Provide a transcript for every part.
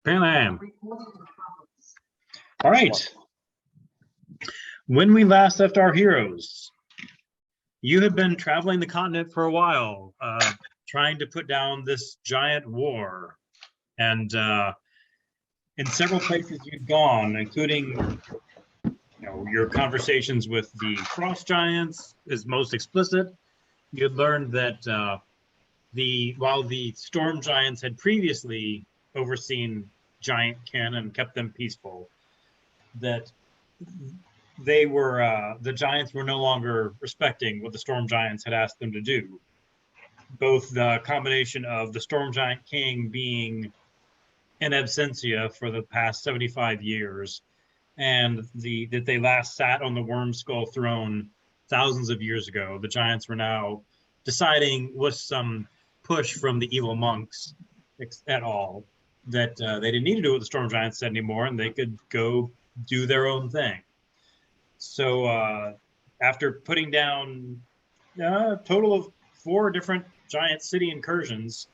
Bam. All right. When we last left our heroes, you have been traveling the continent for a while, trying to put down this giant war. And in several places you've gone, including your conversations with the frost giants is most explicit. You learned that while the storm giants had previously overseen giant kin and kept them peaceful, that they were the giants were no longer respecting what the storm giants had asked them to do. Both the combination of the storm giant king being in absentia for the past 75 years, and that they last sat on the worm skull throne thousands of years ago. The giants were now deciding, with some push from the evil monks at all, that they didn't need to do what the storm giants said anymore, and they could go do their own thing. So after putting down a total of 4 different giant city incursions,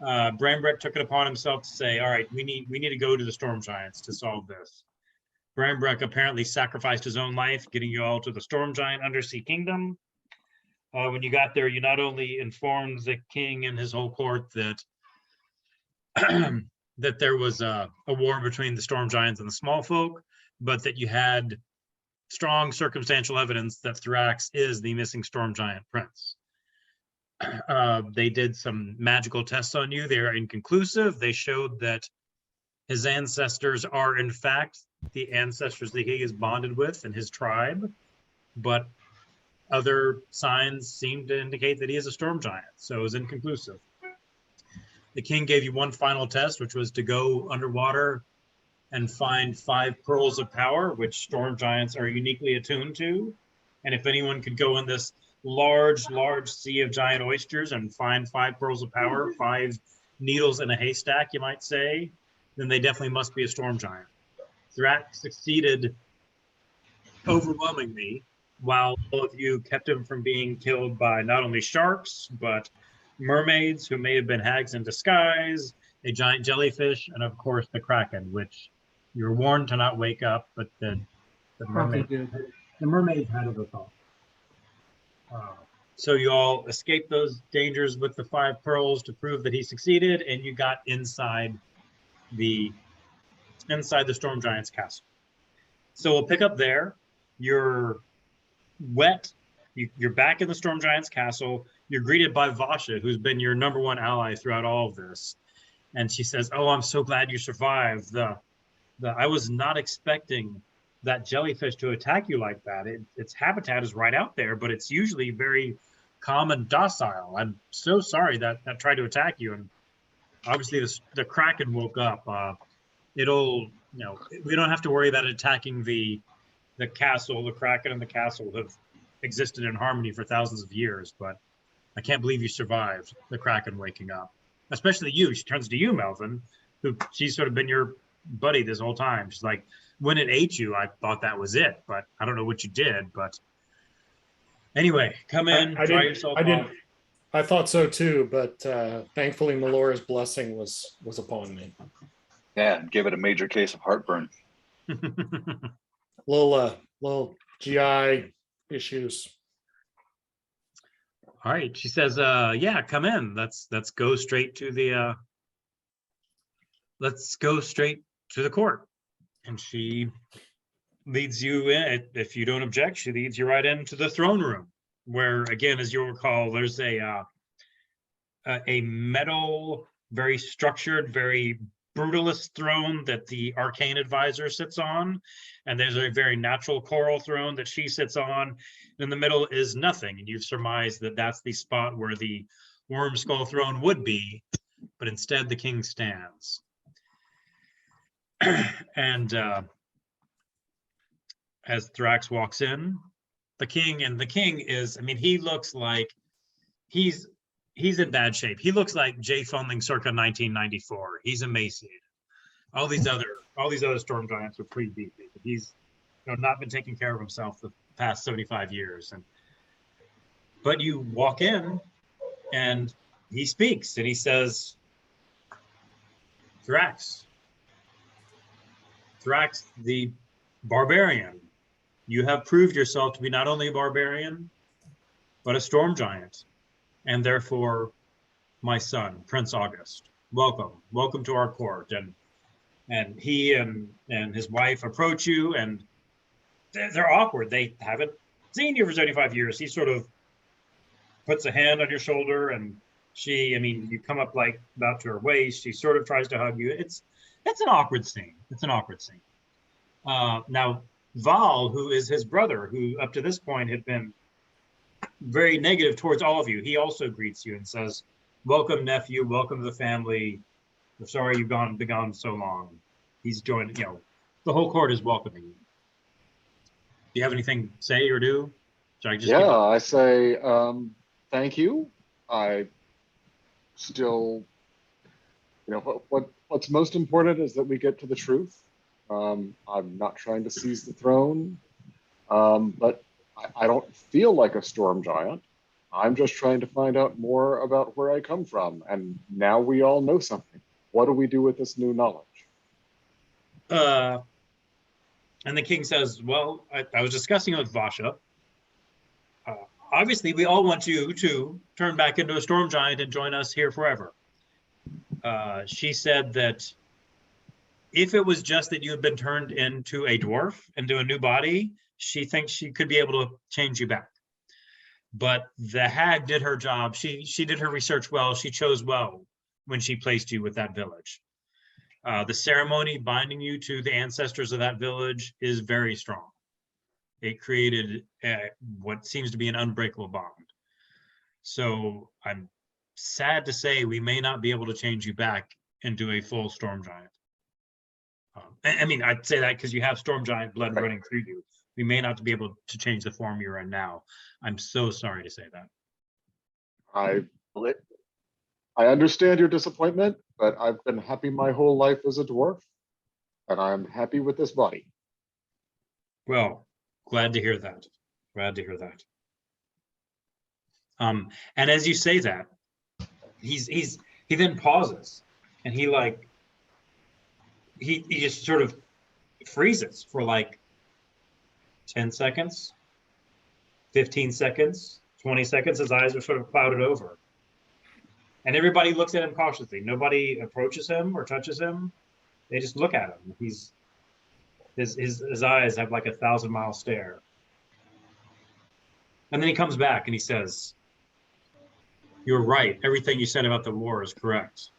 Brambrett took it upon himself to say, all right, we need to go to the storm giants to solve this. Brambrett apparently sacrificed his own life, getting you all to the storm giant undersea kingdom. When you got there, you not only informed the king and his whole court that that there was a war between the storm giants and the small folk, but that you had strong circumstantial evidence that Thrax is the missing storm giant prince. They did some magical tests on you. They are inconclusive. They showed that his ancestors are, in fact, the ancestors that he is bonded with in his tribe, but other signs seem to indicate that he is a storm giant, so it was inconclusive. The king gave you one final test, which was to go underwater and find 5 pearls of power, which storm giants are uniquely attuned to. And if anyone could go in this large sea of giant oysters and find 5 pearls of power, 5 needles in a haystack, you might say, then they definitely must be a storm giant. Thrax succeeded overwhelmingly, while all of you kept him from being killed by not only sharks, but mermaids who may have been hags in disguise, a giant jellyfish, and of course the Kraken, which you were warned to not wake up, but the mermaids had it with all. So you all escaped those dangers with the 5 pearls to prove that he succeeded, and you got inside the storm giant's castle. So we'll pick up there. You're wet. You're back in the storm giant's castle. You're greeted by Vasha, who's been your #1 ally throughout all of this. And she says, "Oh, I'm so glad you survived. I was not expecting that jellyfish to attack you like that. Its habitat is right out there, but it's usually very calm and docile. I'm so sorry that tried to attack you. And obviously the Kraken woke up. We don't have to worry about it attacking the castle. The Kraken and the castle have existed in harmony for thousands of years, but I can't believe you survived the Kraken waking up. Especially you." She turns to you, Melvin, who she's sort of been your buddy this whole time. She's like, "When it ate you, I thought that was it, but I don't know what you did. But anyway, come in, dry yourself off." I thought so too, but thankfully Melora's blessing was upon me. Yeah, give it a major case of heartburn. Little GI issues. All right, she says, "Yeah, come in. Let's go straight to the court." And she leads you in. If you don't object, she leads you right into the throne room, where, again, as you'll recall, there's a metal, very structured, very brutalist throne that the arcane advisor sits on, and there's a very natural coral throne that she sits on. In the middle is nothing, and you've surmised that that's the spot where the worm skull throne would be, but instead the king stands. And as Thrax walks in, the king is, he looks like he's in bad shape. He looks like Jay Fundling circa 1994. He's emaciated. All these other storm giants are pretty beefy. He's not been taking care of himself the past 75 years. But you walk in, and he speaks, and he says, "Thrax, Thrax, the barbarian. You have proved yourself to be not only a barbarian, but a storm giant, and therefore my son, Prince August. Welcome. Welcome to our court. And he and his wife approach you, and they're awkward. They haven't seen you for 75 years. He sort of puts a hand on your shoulder, and you come up like about to her waist. She sort of tries to hug you. It's an awkward scene. It's an awkward scene. Now, Val, who is his brother, who up to this point had been very negative towards all of you, he also greets you and says, "Welcome, nephew. Welcome to the family. We're sorry you've been gone so long." He's joined. The whole court is welcoming you. Do you have anything to say or do? Should I just I say thank you. I still, what's most important is that we get to the truth. I'm not trying to seize the throne, but I don't feel like a storm giant. I'm just trying to find out more about where I come from, and now we all know something. What do we do with this new knowledge? And the king says, "Well, I was discussing it with Vasha. Obviously, we all want you to turn back into a storm giant and join us here forever." She said that if it was just that you had been turned into a dwarf, into a new body, she thinks she could be able to change you back. But the hag did her job. She did her research well. She chose well when she placed you with that village. The ceremony binding you to the ancestors of that village is very strong. It created what seems to be an unbreakable bond. So I'm sad to say we may not be able to change you back into a full storm giant. I'd say that because you have storm giant blood running through you. We may not be able to change the form you're in now. I'm so sorry to say that. I understand your disappointment, but I've been happy my whole life as a dwarf, and I'm happy with this body. Well, glad to hear that. Glad to hear that. And as you say that, he then pauses, and he just sort of freezes for like 10 seconds, 15 seconds, 20 seconds. His eyes are sort of clouded over. And everybody looks at him cautiously. Nobody approaches him or touches him. They just look at him. His eyes have like a 1,000-mile stare. And then he comes back and he says, "You're right. Everything you said about the war is correct.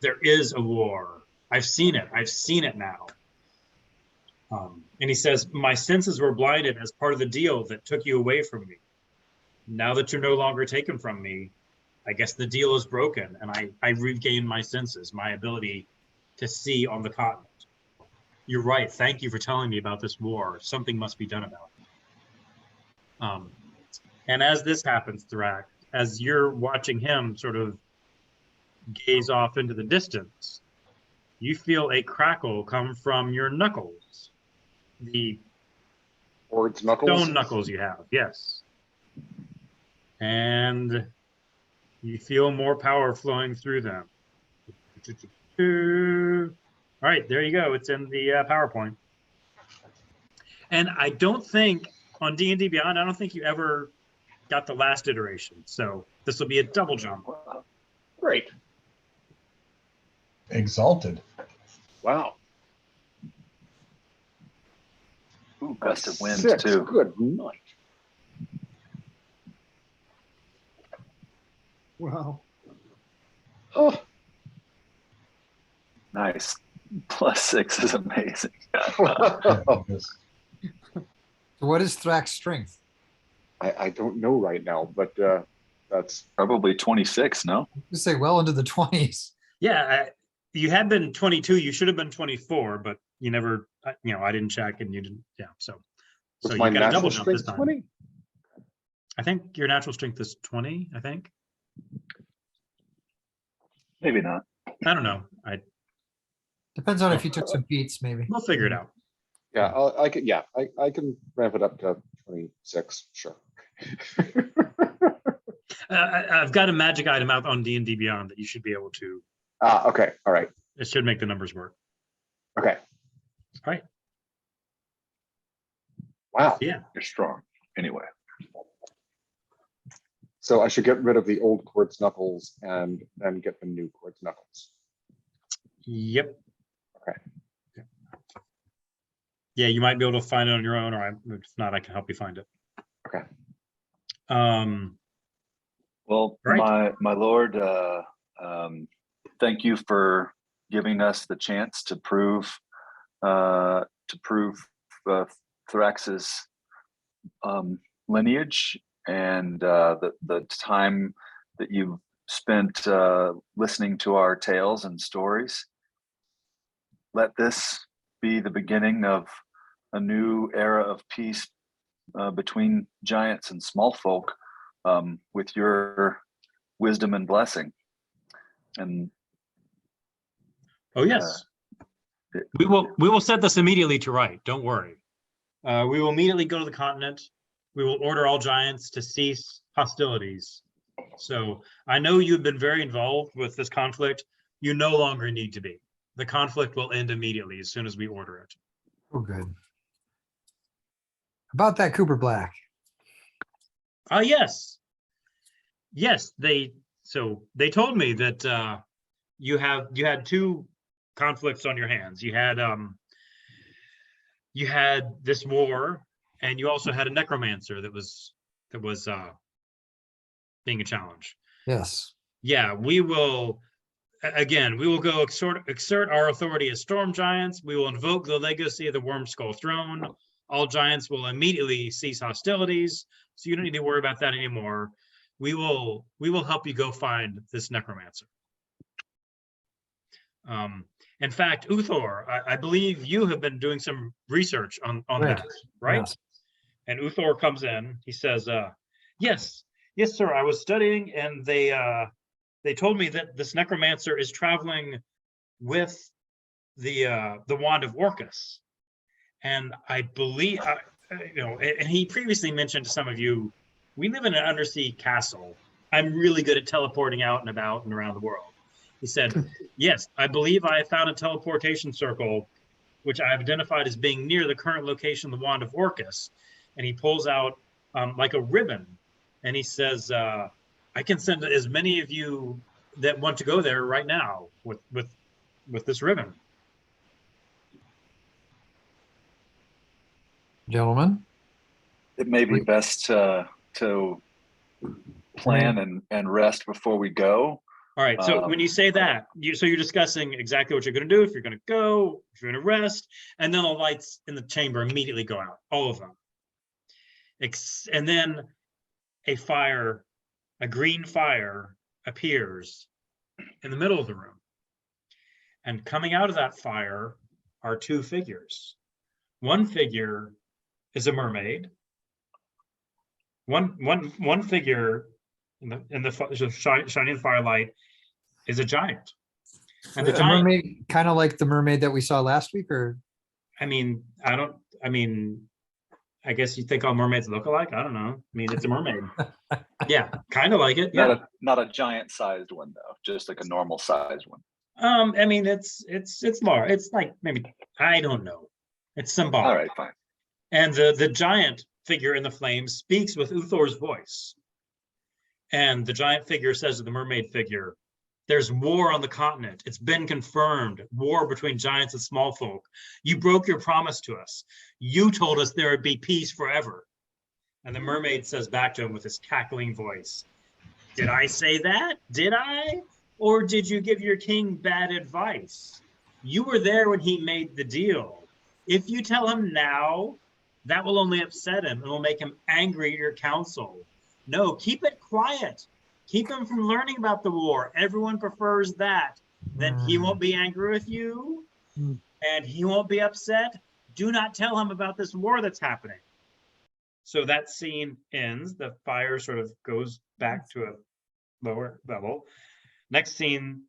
There is a war. I've seen it. I've seen it now." And he says, "My senses were blinded as part of the deal that took you away from me. Now that you're no longer taken from me, I guess the deal is broken, and I regained my senses, my ability to see on the continent. You're right. Thank you for telling me about this war. Something must be done about it." And as this happens, Thrak, as you're watching him sort of gaze off into the distance, you feel a crackle come from your knuckles. The Ord's knuckles? stone knuckles you have, yes. And you feel more power flowing through them. All right, there you go. It's in the PowerPoint. And I don't think, on D&D Beyond, I don't think you ever got the last iteration. So this will be a double jump. Great. Exalted. Wow. Ooh, gust of wind 6. too. Good night. Wow. Oh, Nice. +6 is amazing. So what is Thrax's strength? I don't know right now, but that's Probably 26, no? You say well into the 20s. Yeah, you had been 22. You should have been 24, but you never, I didn't check and you didn't. Yeah, so what's you my got a double natural jump this strength. time. 20. I think your natural strength is 20, I think. Maybe not. I don't know. Depends on if you took some beats, maybe. We'll figure it out. Yeah, I can ramp it up to 26. Sure. I've got a magic item out on D&D Beyond that you should be able to. Okay. All right. It should make the numbers work. Okay. Right. Wow. Yeah. You're strong. Anyway, So I should get rid of the old quartz knuckles and then get the new quartz knuckles. Yep. Okay. Yeah, you might be able to find it on your own, or if not, I can help you find it. Okay. well, Right. my lord, thank you for giving us the chance to prove Thrax's lineage and the time that you've spent listening to our tales and stories. Let this be the beginning of a new era of peace between giants and small folk, with your wisdom and blessing. And Oh yes. We will set this immediately to right. Don't worry. We will immediately go to the continent. We will order all giants to cease hostilities. So I know you've been very involved with this conflict. You no longer need to be. The conflict will end immediately as soon as we order it. Oh, good. About that Cooper Black. Yes. Yes, they told me that you had two conflicts on your hands. You had this war, and you also had a necromancer that was being a challenge. Yes. Yeah, we will go exert our authority as storm giants. We will invoke the legacy of the Wormskull throne. All giants will immediately cease hostilities, so you don't need to worry about that anymore. We will help you go find this necromancer. In fact, Uthor, I believe you have been doing some research on Right. that, right? Yes. And Uthor comes in. He says, yes, sir. I was studying, and they told me that this necromancer is traveling with the wand of Orcus, and I believe, and he previously mentioned to some of you, we live in an undersea castle. I'm really good at teleporting out and about and around the world. He said, yes, I believe I have found a teleportation circle, which I have identified as being near the current location of the wand of Orcus. And he pulls out like a ribbon, and he says, I can send as many of you that want to go there right now with this ribbon. Gentlemen. it may be best to plan and rest before we go. All right. So when you say that, you're discussing exactly what you're going to do, if you're going to go, if you're going to rest, and then the lights in the chamber immediately go out, all of them. And then a green fire appears in the middle of the room. And coming out of that fire are two figures. One figure is a mermaid. One figure in the shining firelight is a giant. And the giant, mermaid, kind of like the mermaid that we saw last week, or? I guess you think all mermaids look alike. I don't know. I mean, it's a mermaid. Yeah, kind of like it. Yeah. Not a giant sized one though, just like a normal sized one. I mean, it's large. It's like maybe, I don't know. It's symbolic. All right, fine. And the giant figure in the flames speaks with Uthor's voice. And the giant figure says to the mermaid figure, there's war on the continent. It's been confirmed. War between giants and small folk. You broke your promise to us. You told us there would be peace forever. And the mermaid says back to him with his cackling voice, did I say that? Did I? Or did you give your king bad advice? You were there when he made the deal. If you tell him now, that will only upset him and will make him angry at your counsel. No, keep it quiet. Keep him from learning about the war. Everyone prefers that. Then he won't be angry with you and he won't be upset. Do not tell him about this war that's happening. So that scene ends. The fire sort of goes back to a lower level. Next scene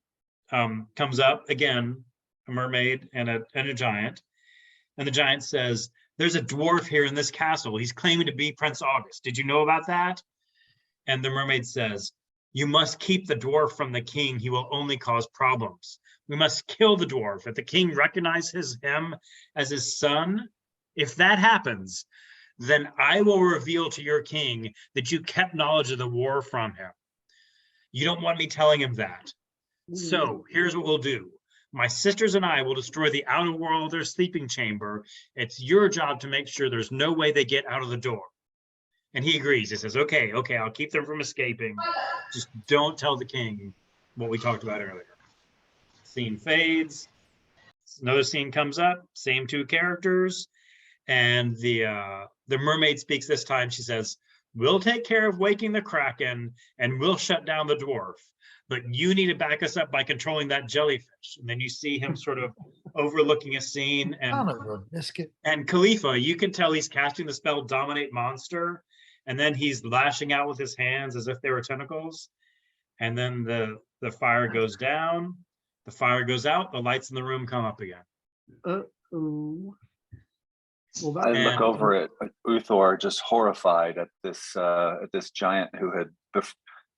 comes up again, a mermaid and a giant. And the giant says, there's a dwarf here in this castle. He's claiming to be Prince August. Did you know about that? And the mermaid says, You must keep the dwarf from the king. He will only cause problems. We must kill the dwarf. If the king recognizes him as his son, if that happens, then I will reveal to your king that you kept knowledge of the war from him. You don't want me telling him that. So here's what we'll do. My sisters and I will destroy the outer wall of their sleeping chamber. It's your job to make sure there's no way they get out of the door. And he agrees. He says, okay, I'll keep them from escaping. Just don't tell the king what we talked about earlier. Scene fades. Another scene comes up, same two characters. And the mermaid speaks this time. She says, we'll take care of waking the Kraken and we'll shut down the dwarf. But you need to back us up by controlling that jellyfish. And then you see him sort of overlooking a scene. Son of a biscuit. And Khalifa, you can tell he's casting the spell Dominate Monster. And then he's lashing out with his hands as if they were tentacles. And then the fire goes down. The fire goes out. The lights in the room come up again. Uh-oh. Well, I that, look over at Uthor, just horrified at this giant who had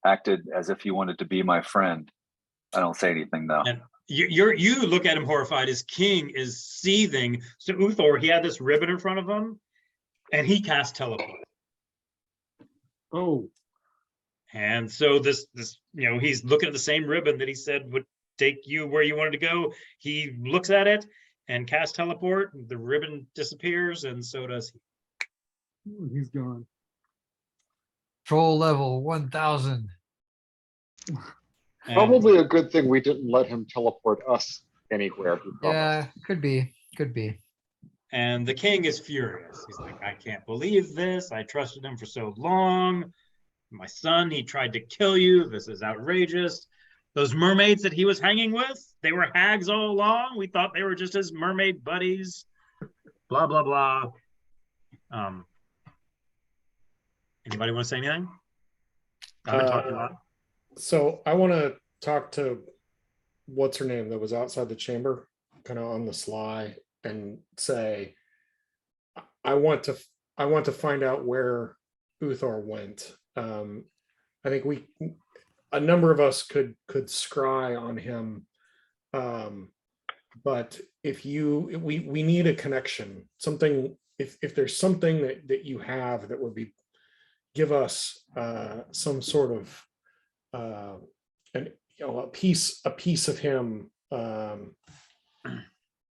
acted as if he wanted to be my friend. I don't say anything though. And you look at him horrified. His king is seething. So Uthor, he had this ribbon in front of him, and he cast teleport. oh, And so this he's looking at the same ribbon that he said would take you where you wanted to go. He looks at it and casts teleport. The ribbon disappears, and so does he. he's gone. Troll level 1000. And- Probably a good thing we didn't let him teleport us anywhere. he promised. Yeah, could be. Could be. And the king is furious. He's like, I can't believe this. I trusted him for so long. My son, he tried to kill you. This is outrageous. Those mermaids that he was hanging with, they were hags all along. We thought they were just his mermaid buddies. Blah, blah, blah. Anybody want to say anything? I've been talking a lot. So I want to talk to what's her name that was outside the chamber, kind of on the sly, and say, I want to find out where Uthor went. I think a number of us could scry on him, but we need a connection. Something, if there's something that you have that would give us some sort of a piece of him,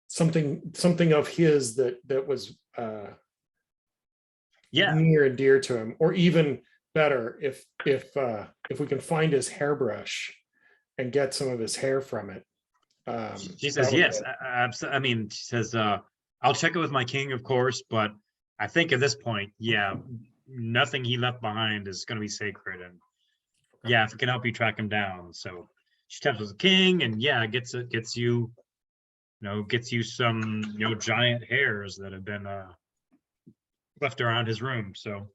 something of his that was near and dear to him, or even better, if we can find his hairbrush and get some of his hair from it. She says yes. I mean, she says, I'll check it with my king, of course, but I think at this point, nothing he left behind is going to be sacred. And if it can help you track him down. So she taps with the king, and gets you some giant hairs that have been left around his room. So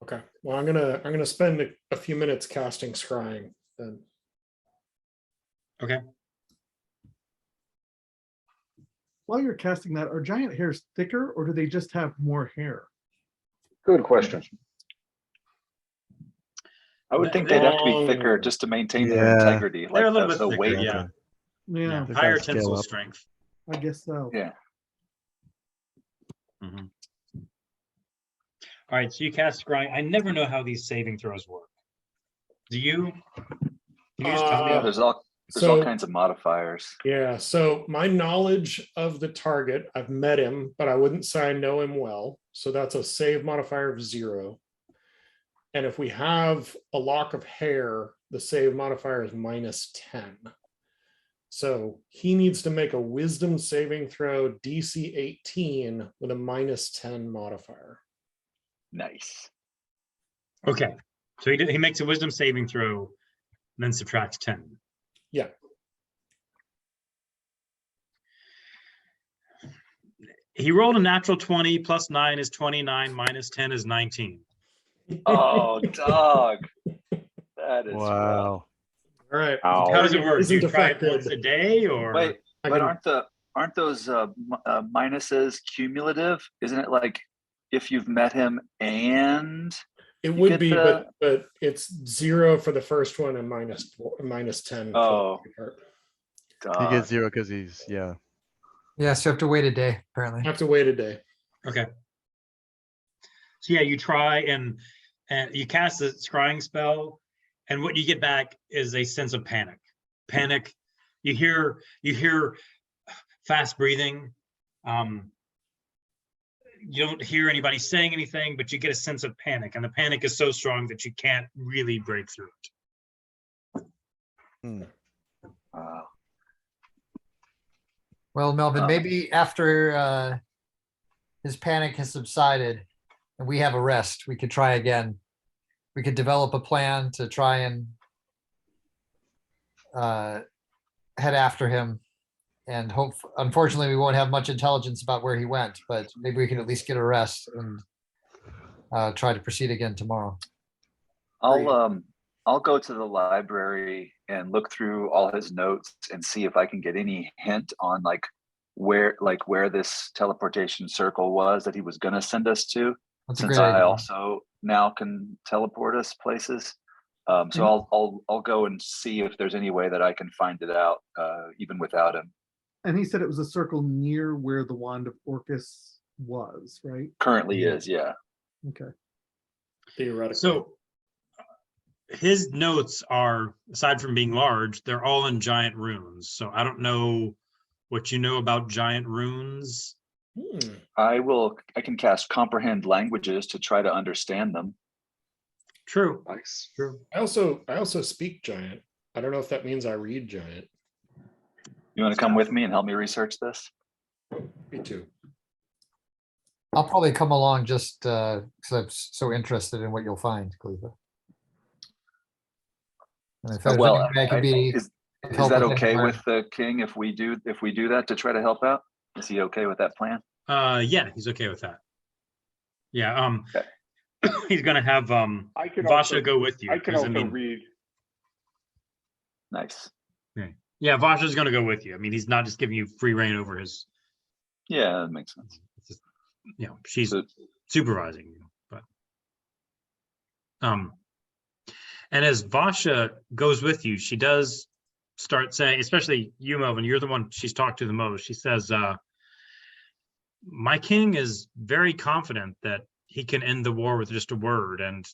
Okay. Well, I'm gonna spend a few minutes casting scrying then. okay. While you're casting that, are giant hairs thicker or do they just have more hair? Good question. I would think they'd have to be thicker just to maintain their integrity, They're a like little the bit thicker, weight. yeah. Yeah, They Higher gotta scale tensile up. strength. I guess so. Yeah. Mhm. All right, so you cast scrying. I never know how these saving throws work. Do you? Can you just tell me? Yeah, there's all So- kinds of modifiers. Yeah, so my knowledge of the target, I've met him, but I wouldn't say I know him well. So that's a save modifier of 0. And if we have a lock of hair, the save modifier is -10. So he needs to make a wisdom saving throw DC 18 with a -10 modifier. Nice. Okay, so he makes a wisdom saving throw, and then subtracts 10. Yeah. He rolled a natural 20, plus 9 is 29, minus 10 is 19. Oh, dog. That is rough. Wow. All right. Ow. How does it work? Do Isn't you try it affected. once a day, or? Wait, I but can- aren't those minuses cumulative? Isn't it like if you've met him and It You would get be, the- but it's 0 for the first one and minus 10. for the Oh. second part. He Dog. gets 0 because he's, yeah. Yeah, so you have to wait a day, apparently. Have to wait a day. Okay. So yeah, you try and you cast the scrying spell, and what you get back is a sense of panic. Panic. You hear fast breathing. You don't hear anybody saying anything, but you get a sense of panic, and the panic is so strong that you can't really break through it. Hmm. Wow. Well, Melvin, Um, maybe after his panic has subsided and we have a rest, we could try again. We could develop a plan to try and head after him. And hope, unfortunately, we won't have much intelligence about where he went, but maybe we can at least get a rest and try to proceed again tomorrow. I'll go to the library and look through all his notes and see if I can get any hint on where this teleportation circle was that he was going to send us to. That's a Since great I idea. also now can teleport us places. So I'll go and see if there's any way that I can find it out, even without him. And he said it was a circle near where the wand of Orcus was, right? Currently is, yeah. Okay. Theoretically. So his notes are, aside from being large, they're all in giant runes. So I don't know what you know about giant runes. I can cast comprehend languages to try to understand them. True. Nice. True. I also speak giant. I don't know if that means I read giant. You want to come with me and help me research this? Me too. I'll probably come along just because I'm so interested in what you'll find, Cleaver. And if there's any way I could be Is of help that with okay anywhere- with the king if we do that to try to help out? Is he okay with that plan? Yeah, he's okay with that. Yeah, Okay. he's gonna have I can Vasha also, go with you. I can 'cause, also read. Nice. Yeah, Vasha's gonna go with you. I mean, he's not just giving you free reign over his, Yeah, that makes sense. she's So, supervising you, but and as Vasha goes with you, she does start saying, especially you, Melvin, you're the one she's talked to the most. She says, my king is very confident that he can end the war with just a word, and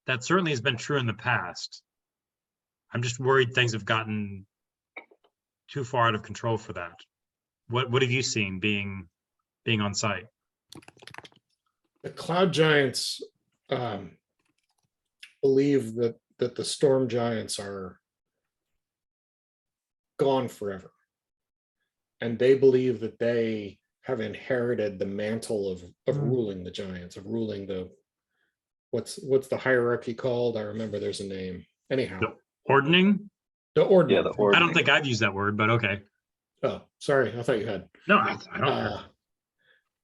that certainly has been true in the past. I'm just worried things have gotten too far out of control for that. What have you seen being on site? The cloud giants believe that the storm giants are gone forever. And they believe that they have inherited the mantle of ruling the giants, of ruling what's the hierarchy called? I remember there's a name. Anyhow. Ordning? The ordinance. Yeah, the order. I don't think I've used that word, but okay. Oh, sorry. I thought you had. No, I don't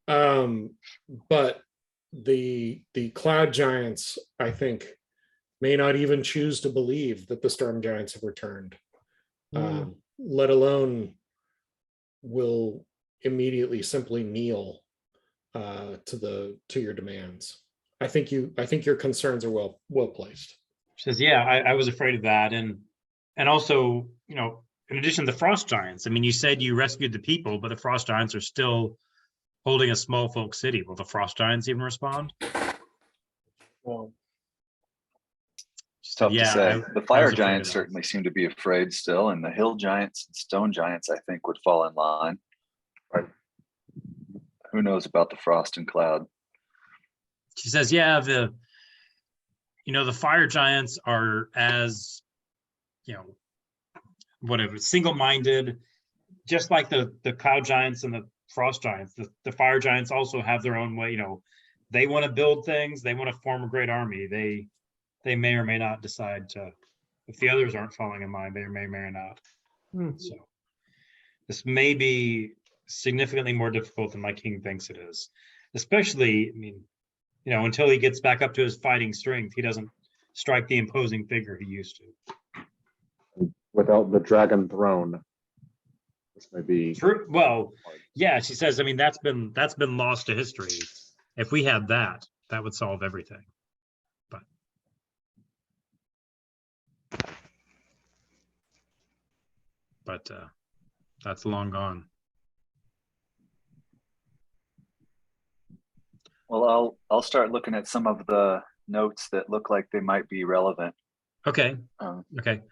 care. But the cloud giants, I think, may not even choose to believe that the storm giants have returned, let alone will immediately simply kneel to your demands. I think your concerns are well placed. She says, yeah, I was afraid of that. And also, in addition to the frost giants, I mean, you said you rescued the people, but the frost giants are still holding a small folk city. Will the frost giants even respond? Well, It's tough to say. The I fire was afraid of giants that. certainly seem to be afraid still, and the hill giants and stone giants, I think, would fall in line. Right. Who knows about the frost and cloud? She says, yeah, the fire giants are as, whatever, single-minded, just like the cloud giants and the frost giants. The fire giants also have their own way, they want to build things, they want to form a great army. They may or may not decide to, if the others aren't falling in line, they may or not. So this may be significantly more difficult than my king thinks it is. Especially, I mean, until he gets back up to his fighting strength, he doesn't strike the imposing figure he used to. Without the dragon throne, this may be True. Well, yeah, she says, I mean, that's been lost to history. If we had that, that would solve everything. But but that's long gone. Well, I'll start looking at some of the notes that look like they might be relevant. Okay. Um, Okay.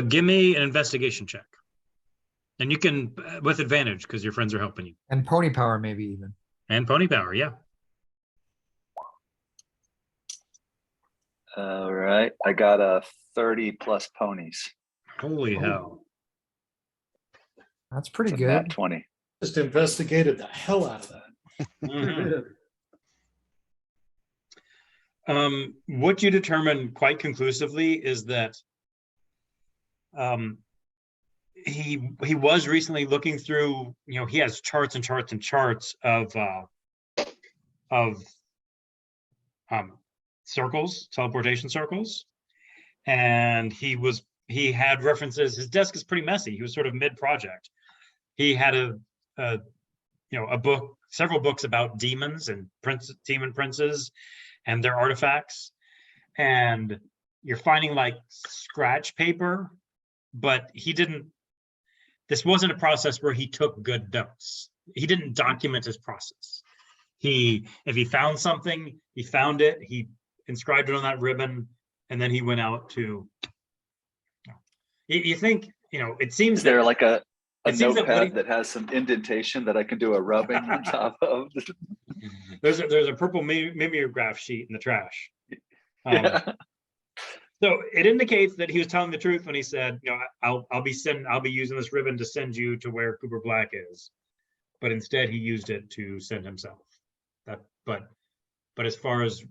Give me an investigation check. And you can, with advantage, because your friends are helping you. And pony power, maybe even. And pony power, yeah. all right, I got a 30 plus ponies. Holy hell. That's pretty It's a nat good. 20. Just investigated the hell out of that. Mhm. What you determine quite conclusively is that he was recently looking through, he has charts and charts and charts of circles, teleportation circles, and he had references. His desk is pretty messy. He was sort of mid-project. He had a book, several books about demons and demon princes and their artifacts, and you're finding like scratch paper, but this wasn't a process where he took good notes. He didn't document his process. If he found something, he found it, he inscribed it on that ribbon, and then he went out to, you think, it seems Is there that, like a it seems that what notepad that has some indentation that I can do a rubbing on top of? there's a purple mimeograph sheet in the trash. Yeah. So it indicates that he was telling the truth when he said, I'll be using this ribbon to send you to where Cooper Black is, but instead he used it to send himself. But as far as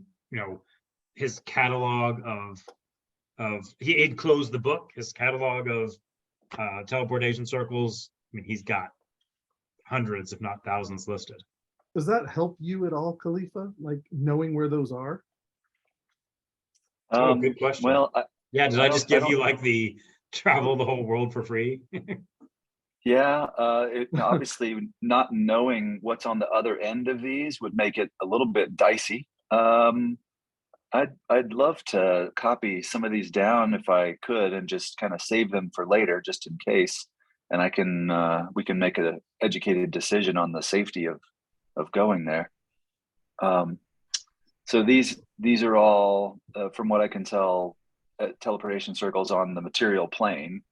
his catalog he'd closed the book, his catalog of teleportation circles. I mean, he's got hundreds, if not thousands, listed. Does that help you at all, Khalifa? Like knowing where those are? Oh, good question. Well, Yeah, did I I don't- just I give you don't- like the travel the whole world for free? yeah, obviously not knowing what's on the other end of these would make it a little bit dicey. I'd love to copy some of these down if I could and just kind of save them for later, just in case. And we can make an educated decision on the safety of going there. So these are all, from what I can tell, teleportation circles on the material plane.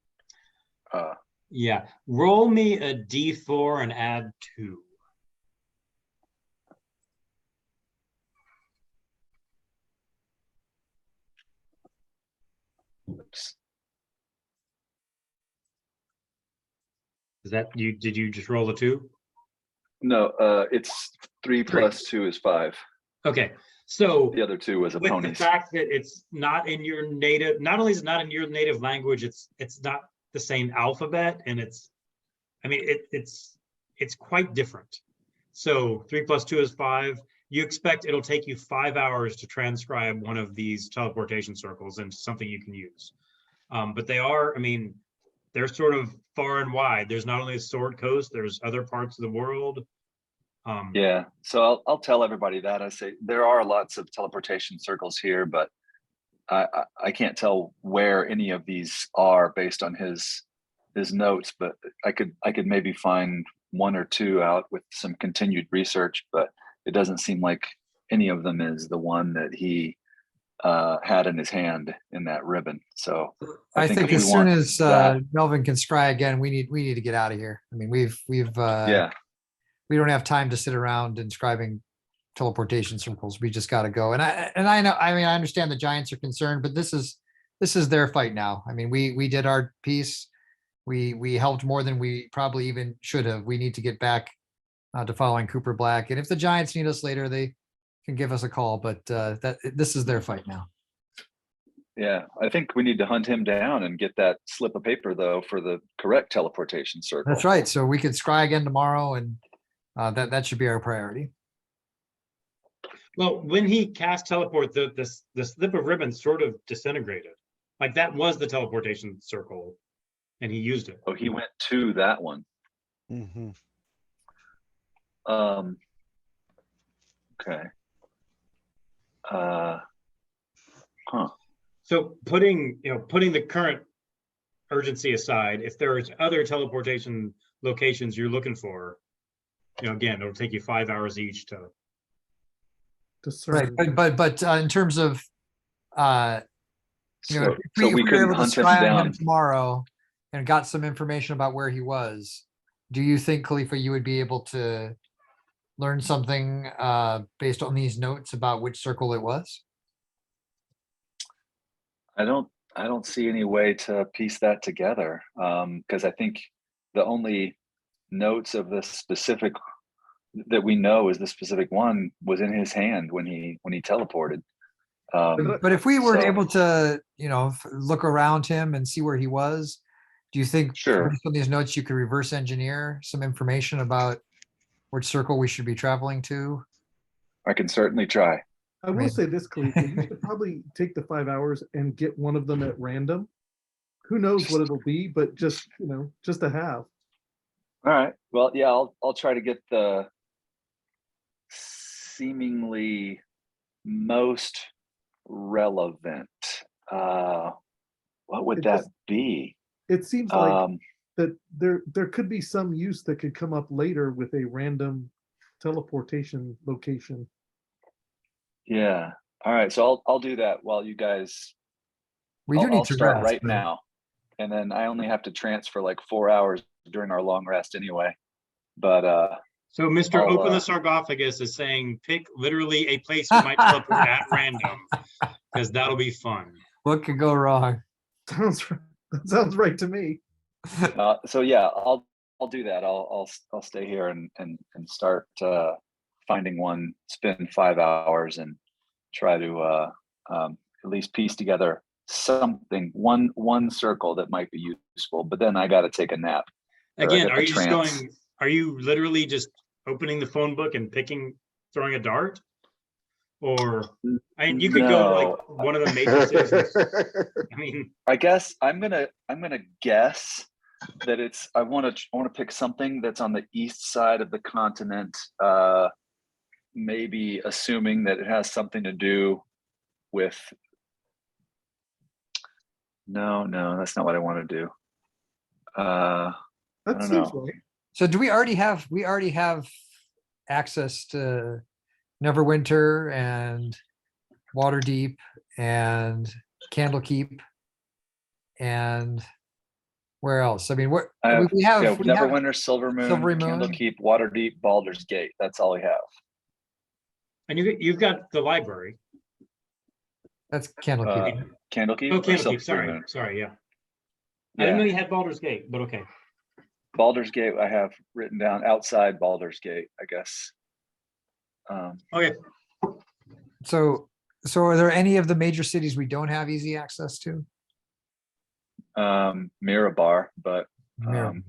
Yeah, roll me a d4 and add 2. Oops. Is that you? Did you just roll a 2? No, it's 3 plus 2 is 5. Okay, so The other 2 was a with the ponies. fact that it's not in your native, not only is it not in your native language, it's not the same alphabet, and it's quite different. So 3 plus 2 is 5. You expect it'll take you 5 hours to transcribe one of these teleportation circles into something you can use. But they're sort of far and wide. There's not only the Sword Coast, there's other parts of the world. Yeah, so I'll tell everybody that. I say there are lots of teleportation circles here, but I can't tell where any of these are based on his notes. But I could maybe find 1 or 2 out with some continued research, but it doesn't seem like any of them is the one that he had in his hand in that ribbon. So I think if we as soon want as that- Melvin can scry again, we need to get out of here. I mean, yeah, we don't have time to sit around inscribing teleportation circles. We just got to go. And I know, I understand the Giants are concerned, but this is their fight now. I mean, we did our piece. We helped more than we probably even should have. We need to get back to following Cooper Black. And if the Giants need us later, they can give us a call, but this is their fight now. yeah. I think we need to hunt him down and get that slip of paper though for the correct teleportation circle. That's right. So we could scry again tomorrow, and that should be our priority. Well, when he cast teleport, the slip of ribbon sort of disintegrated. Like that was the teleportation circle, and he used it. Oh, he went to that one. Mhm. Okay. So putting the current urgency aside, if there's other teleportation locations you're looking for, again, it'll take you 5 hours each to. Right, Discern. but in terms of, So, if so we we were couldn't able to hunt him scry on down. him tomorrow and got some information about where he was, do you think, Khalifa, you would be able to learn something based on these notes about which circle it was? I don't see any way to piece that together. Because I think the only notes of the specific that we know is the specific one was in his hand when he teleported. But if we were So- able to, look around him and see where he was, do you think Sure. based on these notes you could reverse engineer some information about which circle we should be traveling to? I can certainly try. I will say this, Khalifa, you should probably take the 5 hours and get one of them at random. Who knows what it'll be, but just to have. All right. Well, yeah, I'll try to get the seemingly most relevant. What would It that just- be? It seems like Um, that there could be some use that could come up later with a random teleportation location. yeah. All right. So I'll do that while you guys. We do I'll need to start rest, right but- now, and then I only have to transfer like 4 hours during our long rest anyway. But So Mr. I'll, Open the Sarcophagus is saying pick literally a place you might teleport at random, because that'll be fun. What could go wrong? That sounds right to me. so yeah, I'll do that. I'll stay here and start finding one. Spend 5 hours and try to at least piece together something, one circle that might be useful. But then I got to take a nap. or I Again, get are the you just trance. are you literally just opening the phone book and throwing a dart? Or, you could go No. like one of the major cities. I mean, I guess I'm gonna guess that it's I want to pick something that's on the east side of the continent, maybe assuming that it has something to do with no, that's not what I want to do. That don't seems know. right. So do we already have access to Neverwinter and Waterdeep and Candlekeep and where else? I mean, what I have, we have, yeah, we have Neverwinter, Silver Moon, Silvery Moon. Candlekeep, Waterdeep, Baldur's Gate. That's all we have. and you've got the library. that's Candlekeep. Candlekeep. Oh, or Candlekeep, Silver Moon? sorry, yeah. I Yeah. didn't know you had Baldur's Gate, but okay. Baldur's Gate, I have written down outside Baldur's Gate, I guess. Okay, So are there any of the major cities we don't have easy access to? Mirabar, but Mir-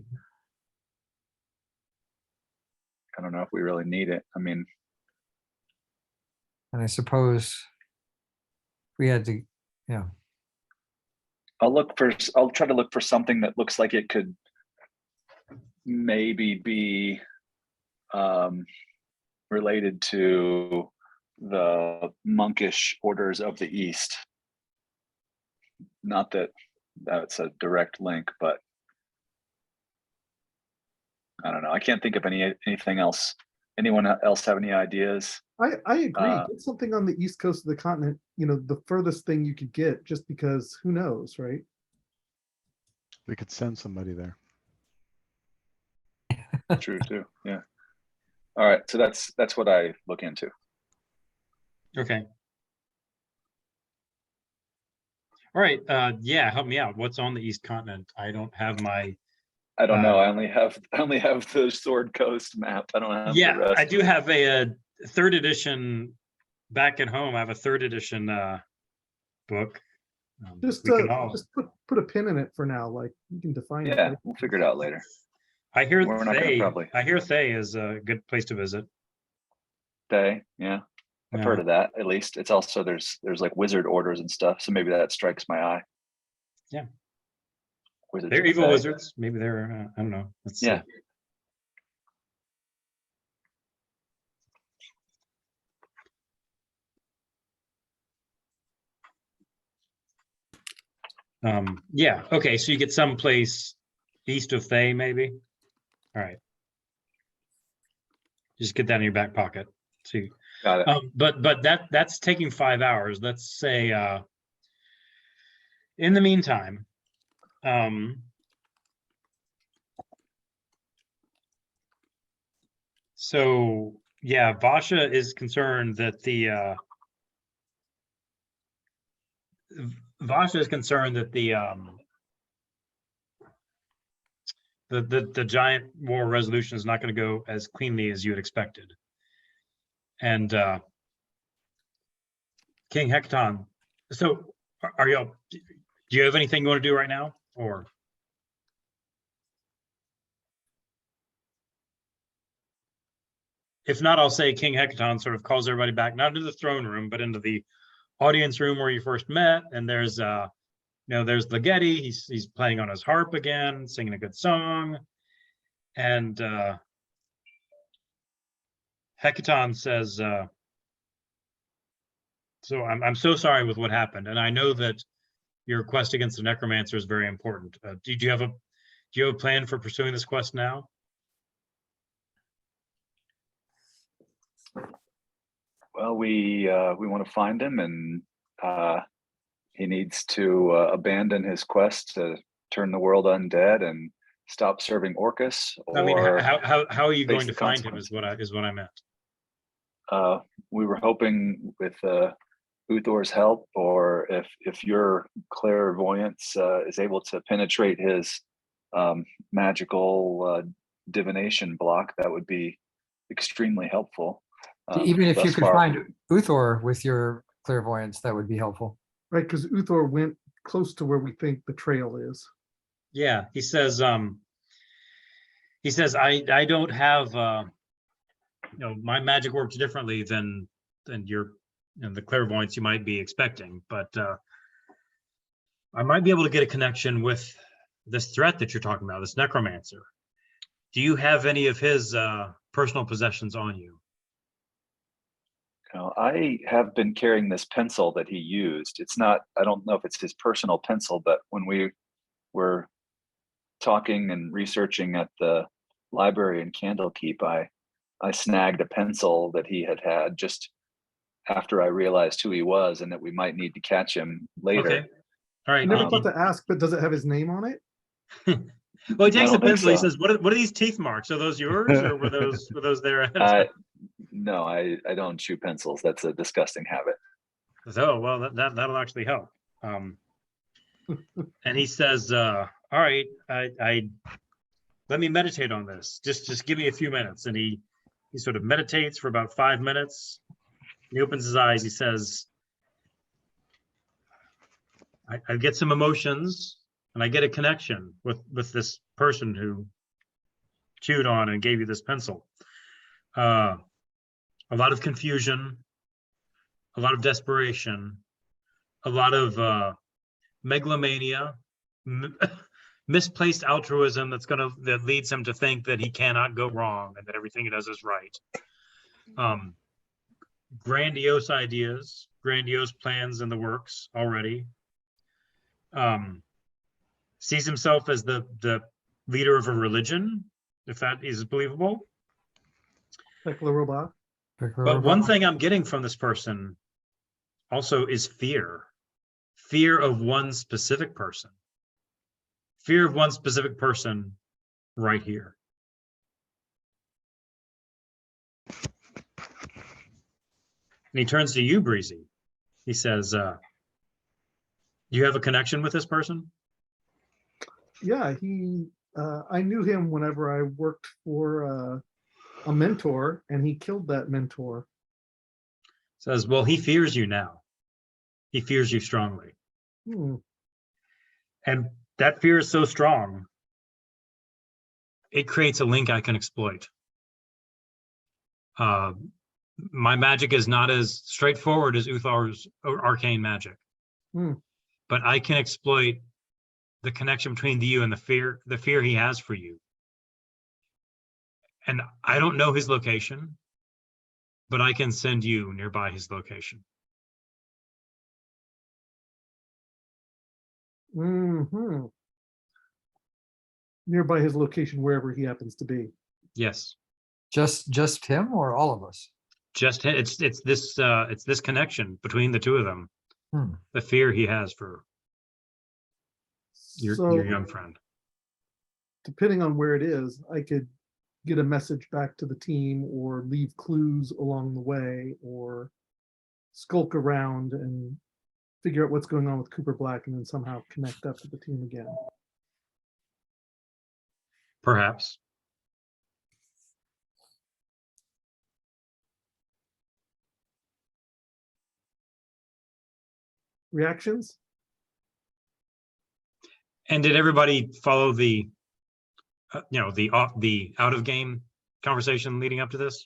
I don't know if we really need it. I mean, And I suppose we had to, I'll try to look for something that looks like it could maybe be related to the monkish orders of the East. Not that that's a direct link, but I don't know. I can't think of anything else. Anyone else have any ideas? I agree. Uh, Get something on the east coast of the continent, the furthest thing you could get, just because who knows, right? We could send somebody there. True too. Yeah. All right. So that's what I look into. okay. All right, yeah, help me out. What's on the East Continent? I don't have my, I don't know. I only have the Sword Coast map. I don't have the yeah, rest. I do have a third edition back at home. I have a third edition book. Just We can all- just put a pin in it for now. Like you can define it. Yeah, right? we'll figure it out later. I hear We're not gonna Thay. probably- I hear Thay is a good place to visit. Day, yeah. I've Yeah. heard of that at least. It's also there's like wizard orders and stuff, so maybe that strikes my eye. Yeah. Wizards They're of evil Thay. wizards. Maybe they're I don't know. Let's see. Yeah. Yeah, okay, so you get someplace east of Thay, maybe? All right. Just get that in your back pocket. See, Got it. but that's taking 5 hours. Let's say in the meantime, so yeah, Vasha is concerned that the giant war resolution is not going to go as cleanly as you had expected. And King Hekaton, so are y'all, do you have anything you want to do right now? Or if not, I'll say King Hekaton sort of calls everybody back, not into the throne room, but into the audience room where you first met. And there's there's Ligeti. He's playing on his harp again, singing a good song. And Hekaton says, so I'm so sorry with what happened. And I know that your quest against the necromancer is very important. Do you have a plan for pursuing this quest now? Well, we want to find him, and he needs to abandon his quest to turn the world undead and stop serving Orcus. I mean, or how are you face going to the find him? consequences. Is what I meant. We were hoping with Uthor's help, or if your clairvoyance is able to penetrate his magical divination block, that would be extremely helpful. Even if you thus could far, find Uthor with your clairvoyance, that would be helpful. Right, because Uthor went close to where we think the trail is. Yeah, he says I don't have my magic works differently than your the clairvoyance you might be expecting, but I might be able to get a connection with this threat that you're talking about, this necromancer. Do you have any of his personal possessions on you? I have been carrying this pencil that he used. It's not, I don't know if it's his personal pencil, but when we were talking and researching at the library in Candlekeep, I snagged a pencil that he had just after I realized who he was and that we might need to catch him later. Okay. All right. I never thought to ask, but does it have his name on it? Well, he takes I the don't think pencil. He so. says, "What are these teeth marks? Are those yours, or were those there ahead of time?" No, I don't chew pencils. That's a disgusting habit. So, well, that'll actually help. And he says, "All right, I let me meditate on this. Just give me a few minutes." And he sort of meditates for about 5 minutes. He opens his eyes. He says, I get some emotions, and I get a connection with this person who chewed on and gave you this pencil. A lot of confusion, a lot of desperation, a lot of megalomania, misplaced altruism that leads him to think that he cannot go wrong and that everything he does is right. Grandiose ideas, grandiose plans in the works already. Sees himself as the leader of a religion, if that is believable. Tekla Robot. But one thing I'm getting from this person also is fear. Fear of one specific person. Fear of one specific person right here. And he turns to you, Breezy. He says, you have a connection with this person? Yeah, I knew him whenever I worked for a mentor, and he killed that mentor. Says, well, he fears you now. He fears you strongly. And that fear is so strong, it creates a link I can exploit. My magic is not as straightforward as Uthor's arcane magic, but I can exploit the connection between you and the fear he has for you. And I don't know his location, but I can send you nearby his location. Hmm. Nearby his location, wherever he happens to be. Yes, Just him or all of us? just it's this connection between the two of them. Hmm. The fear he has for your So young friend. depending on where it is, I could get a message back to the team or leave clues along the way or skulk around and figure out what's going on with Cooper Black and then somehow connect up to the team again. Perhaps. Reactions? And did everybody follow the, the out of game conversation leading up to this?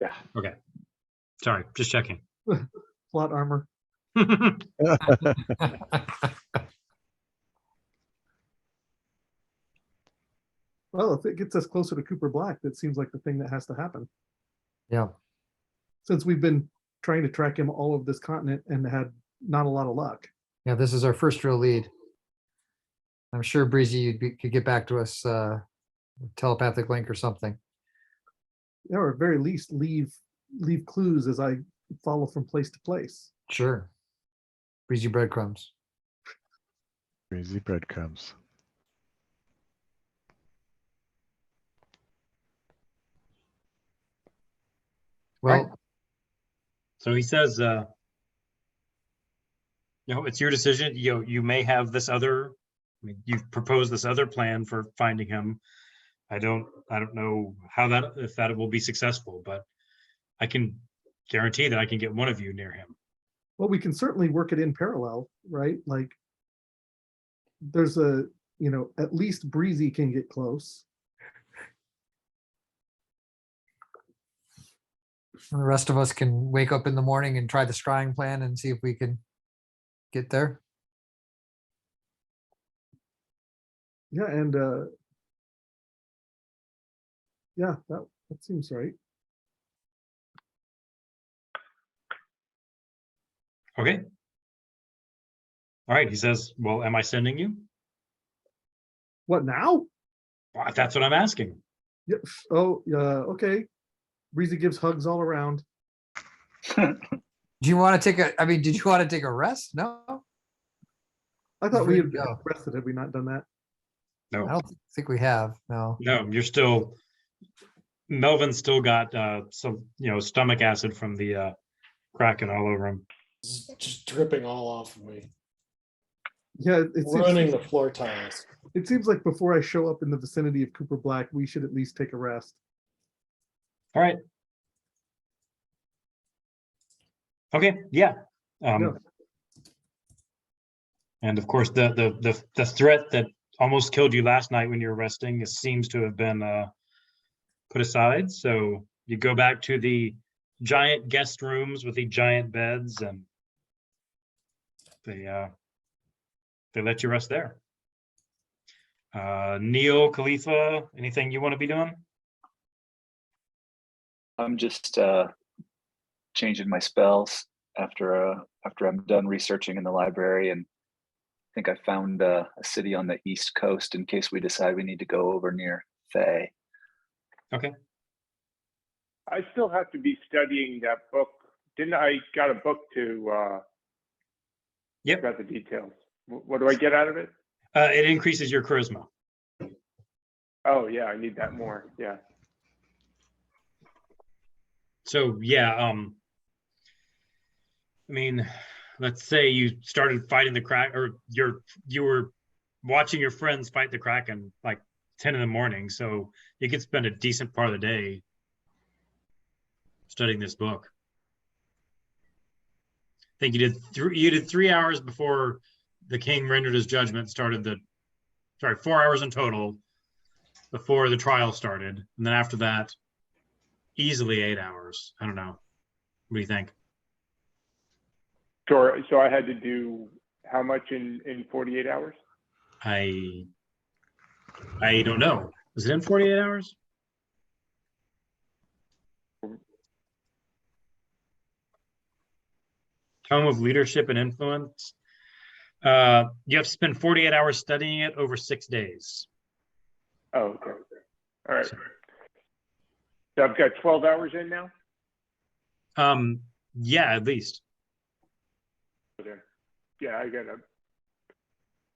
Yeah. Okay. Sorry, just checking. Plot armor. Well, if it gets us closer to Cooper Black, that seems like the thing that has to happen. Yeah. Since we've been trying to track him all over this continent and had not a lot of luck. Yeah, this is our first real lead. I'm sure Breezy, could get back to us, telepathic link or something. Yeah, or at very least leave clues as I follow from place to place. Sure. Breezy breadcrumbs. Crazy breadcrumbs. Well, So he says, it's your decision. You may have this other, you've proposed this other plan for finding him. I don't know if that will be successful, but I can guarantee that I can get one of you near him. Well, we can certainly work it in parallel, right? Like there's at least Breezy can get close. and the rest of us can wake up in the morning and try the scrying plan and see if we can get there. Yeah, and yeah, that seems right. Okay. All right. He says, well, am I sending you? What now? Well, that's what I'm asking. Yep. Oh, okay. Breezy gives hugs all around. Do you want to did you want to take a rest? No? I thought we had Ready to go. rested. Have we not done that? No, I don't think we have, no. no, Melvin's still got some, stomach acid from the Kraken all over him. It's just dripping all off of me. Yeah, Running the floor tiles. it seems like before I show up in the vicinity of Cooper Black, we should at least take a rest. All right. Okay, yeah. Yeah. And of course, the threat that almost killed you last night when you were resting seems to have been put aside. So you go back to the giant guest rooms with the giant beds, and they let you rest there. Neil, Khalifa, anything you want to be doing? I'm just changing my spells after I'm done researching in the library, and I think I found a city on the East Coast in case we decide we need to go over near Faye. Okay. I still have to be studying that book. Didn't I got a book to Yep. got the details. What do I get out of it? It increases your charisma. Oh yeah, I need that more. Yeah. So yeah, let's say you started fighting the Kraken, or you were watching your friends fight the Kraken like 10 in the morning. So you could spend a decent part of the day studying this book. I think you did 3 hours before the king rendered his judgment. 4 hours in total before the trial started, and then after that, easily 8 hours. I don't know. What do you think? Sure. So I had to do how much in 48 hours? I don't know. Was it in 48 hours? Tome of Leadership and Influence. You have to spend 48 hours studying it over 6 days. Oh, okay. All right. So I've got 12 hours in now? Yeah, at least. Okay. Yeah,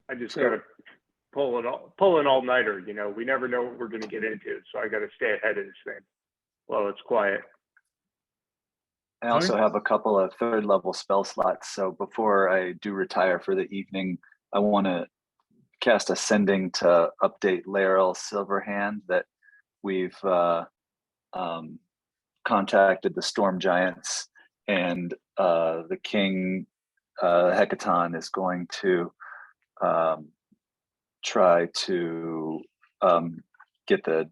I just So- gotta pull an all-nighter, you know, we never know what we're gonna get into, so I gotta stay ahead of this thing while it's quiet. I also have a couple of third level spell slots. So before I do retire for the evening, I want to cast Ascending to update Laeral Silverhand that we've contacted the Storm Giants, and the King Hecaton is going to try to get the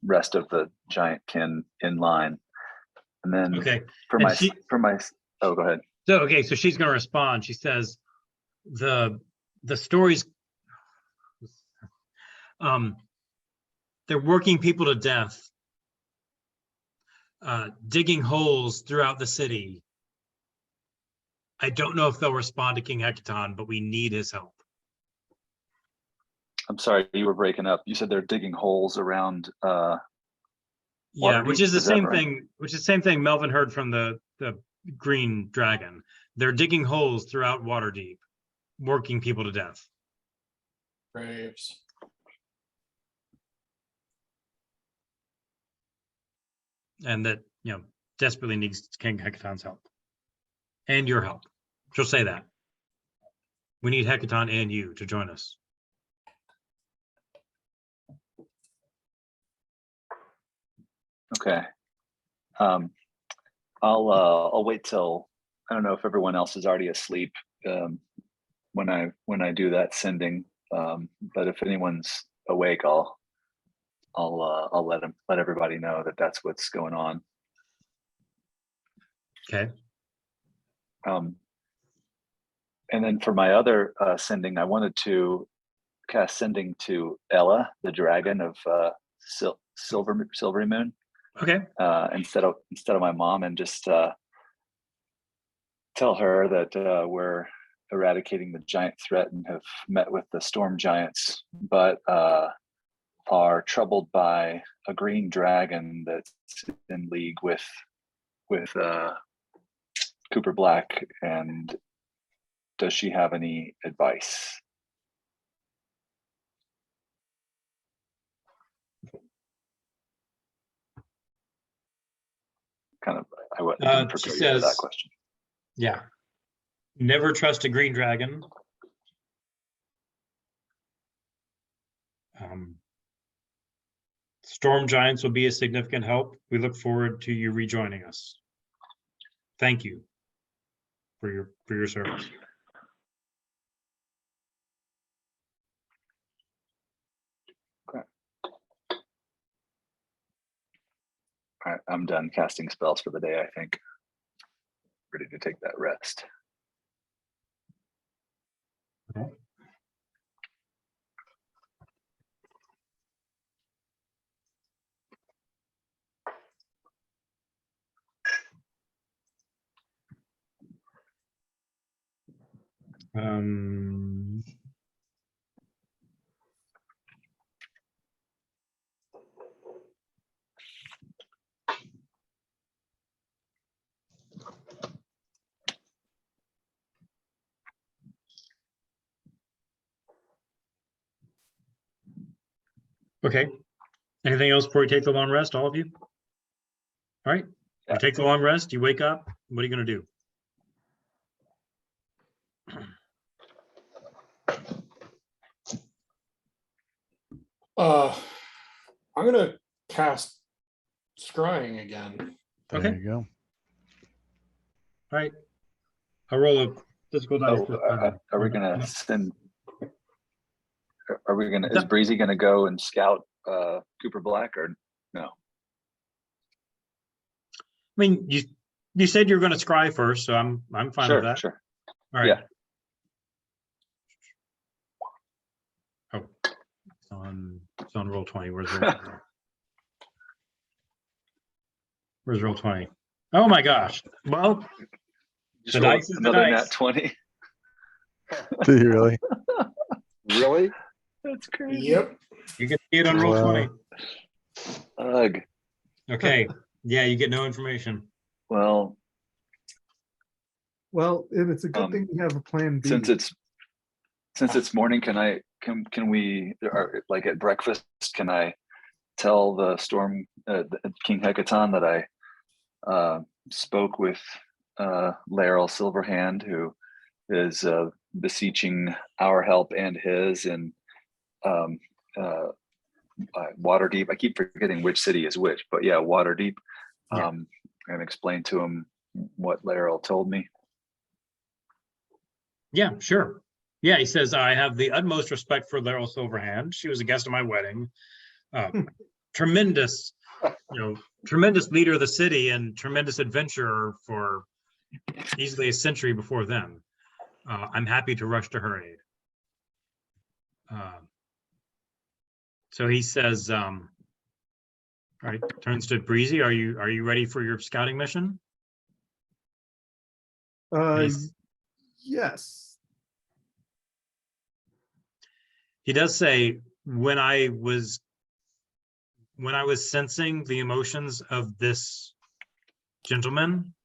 rest of the giant kin in line. And then Okay. for And my oh, go ahead. So, okay, so she's going to respond. She says, the stories, they're working people to death, digging holes throughout the city. I don't know if they'll respond to King Hecaton, but we need his help. I'm sorry, you were breaking up. You said they're digging holes around. Yeah, which Waterdeep, is the is that same right? thing, which is the same thing Melvin heard from the green dragon. They're digging holes throughout Waterdeep, working people to death. Graves. And that, you know, desperately needs King Hecaton's help. And your help. She'll say that. We need Hecaton and you to join us. Okay. I'll wait till, I don't know if everyone else is already asleep when I do that sending. But if anyone's awake, I'll let everybody know that that's what's going on. Okay. And then for my other sending, I wanted to cast sending to Ella, the dragon of Silvery Moon, Okay. instead of my mom, and just tell her that we're eradicating the giant threat and have met with the storm giants, but are troubled by a green dragon that's in league with Cooper Black, and does she have any advice? Kind of, I didn't She prepare you for that says- question. Yeah. Never trust a green dragon. Storm giants will be a significant help. We look forward to you rejoining us. Thank you for your service. All right, I'm done casting spells for the day, I think. Ready to take that rest. Okay. Okay. Anything else before we take the long rest, all of you? All right. Yeah. You take the long rest, you wake up, what are you going to do? I'm gonna cast scrying again. There Okay. you go. All right. I'll roll a physical dice. Oh, this time. are we gonna send? Are we gonna? Is Yep. Breezy gonna go and scout Cooper Black, or no? I mean, you said you were going to scry first, so I'm fine Sure, with that. sure. All right. Yeah. Oh, it's on roll 20. Where's roll 20? Where's roll 20? Oh my gosh. Well, Just The rolled dice is the another dice. nat 20. Do you really? Really? That's crazy. Yep. You can see it on roll Wow. 20. Ugh. Okay. Yeah, you get no information. Well, Well, and it's a good Um, thing we have a plan B. since it's morning, can we, like at breakfast, can I tell the storm King Hekaton that I spoke with Laeral Silverhand, who is beseeching our help and his in Waterdeep. I keep forgetting which city is which, but yeah, Waterdeep. Yeah. And explain to him what Laeral told me. Yeah, sure. Yeah, he says, I have the utmost respect for Laeral Silverhand. She was a guest at my wedding. Tremendous, tremendous leader of the city and tremendous adventurer for easily a century before then. I'm happy to rush to her aid. So he says, all right, turns to Breezy. Are you ready for your scouting mission? He's- Yes. He does say, when I was sensing the emotions of this gentleman,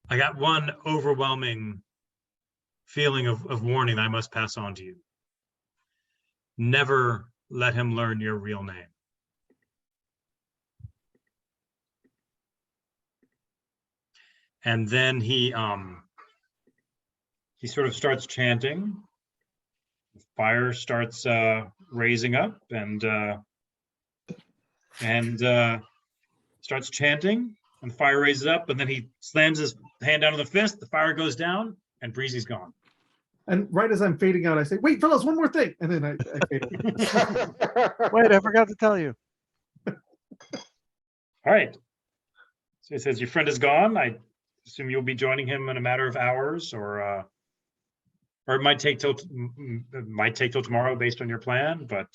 I got one overwhelming feeling of warning I must pass on to you. Never let him learn your real name. And then he sort of starts chanting. Fire starts raising up and starts chanting, and the fire raises up, and then he slams his hand down to the fist, the fire goes down, and Breezy's gone. And right as I'm fading out, I say, wait, fellas, one more thing. And then I fade out. Wait, I forgot to tell you. All right. So he says, your friend is gone. I assume you'll be joining him in a matter of hours, or it might take till tomorrow based on your plan, but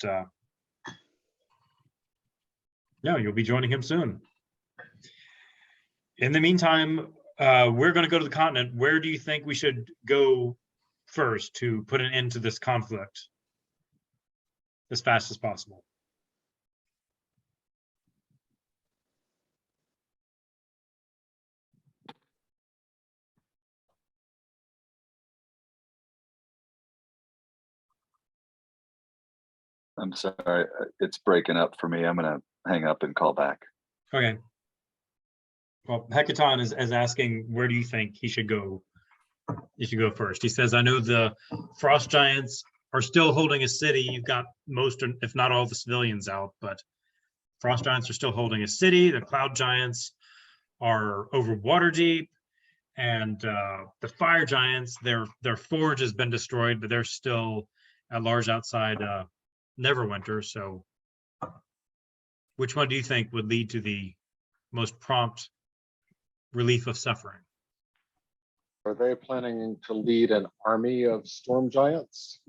no, you'll be joining him soon. In the meantime, we're going to go to the continent. Where do you think we should go first to put an end to this conflict as fast as possible? I'm sorry, it's breaking up for me. I'm gonna hang up and call back. Okay. Well, Hekaton is asking, where do you think he should go? He should go first. He says, I know the frost giants are still holding a city. You've got most, if not all, the civilians out, but frost giants are still holding a city. The cloud giants are over Waterdeep, and the fire giants, their forge has been destroyed, but they're still at large outside Neverwinter. So which one do you think would lead to the most prompt relief of suffering? Are they planning to lead an army of storm giants?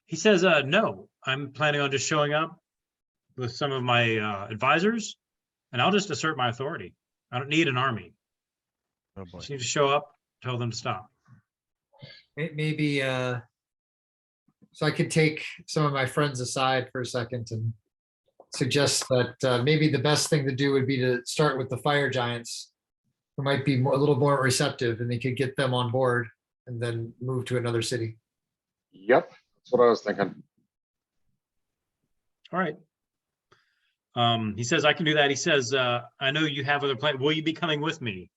He says, no, I'm planning on just showing up with some of my advisors, and I'll just assert my authority. I don't need an army. Oh I boy. just need to show up, tell them to stop. Maybe, so I could take some of my friends aside for a second and suggest that maybe the best thing to do would be to start with the fire giants, who might be a little more receptive, and they could get them on board and then move to another city. Yep, that's what I was thinking. All right. He says, I can do that. He says, I know you have other plans. Will you be coming with me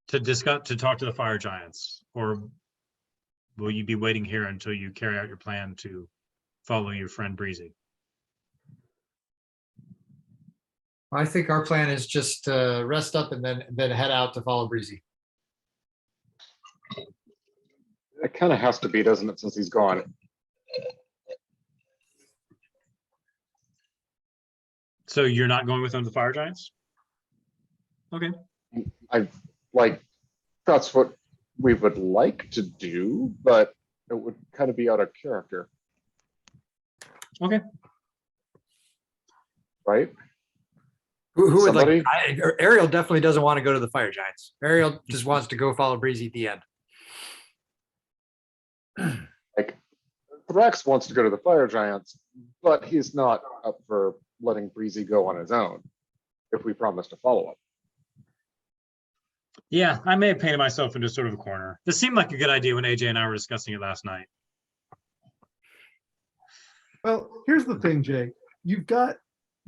to talk to the fire giants? Or will you be waiting here until you carry out your plan to follow your friend Breezy? I think our plan is just rest up and then head out to follow Breezy. It kind of has to be, doesn't it, since he's gone? So you're not going with them to the fire giants? Okay. That's what we would like to do, but it would kind of be out of character. Okay. Right? Who would like, Somebody? Ariel definitely doesn't want to go to the fire giants. Ariel just wants to go follow Breezy at the end. Like, Thrax wants to go to the fire giants, but he's not up for letting Breezy go on his own if we promise to follow him. Yeah, I may have painted myself into sort of a corner. This seemed like a good idea when AJ and I were discussing it last night. Well, here's the thing, Jay. You've got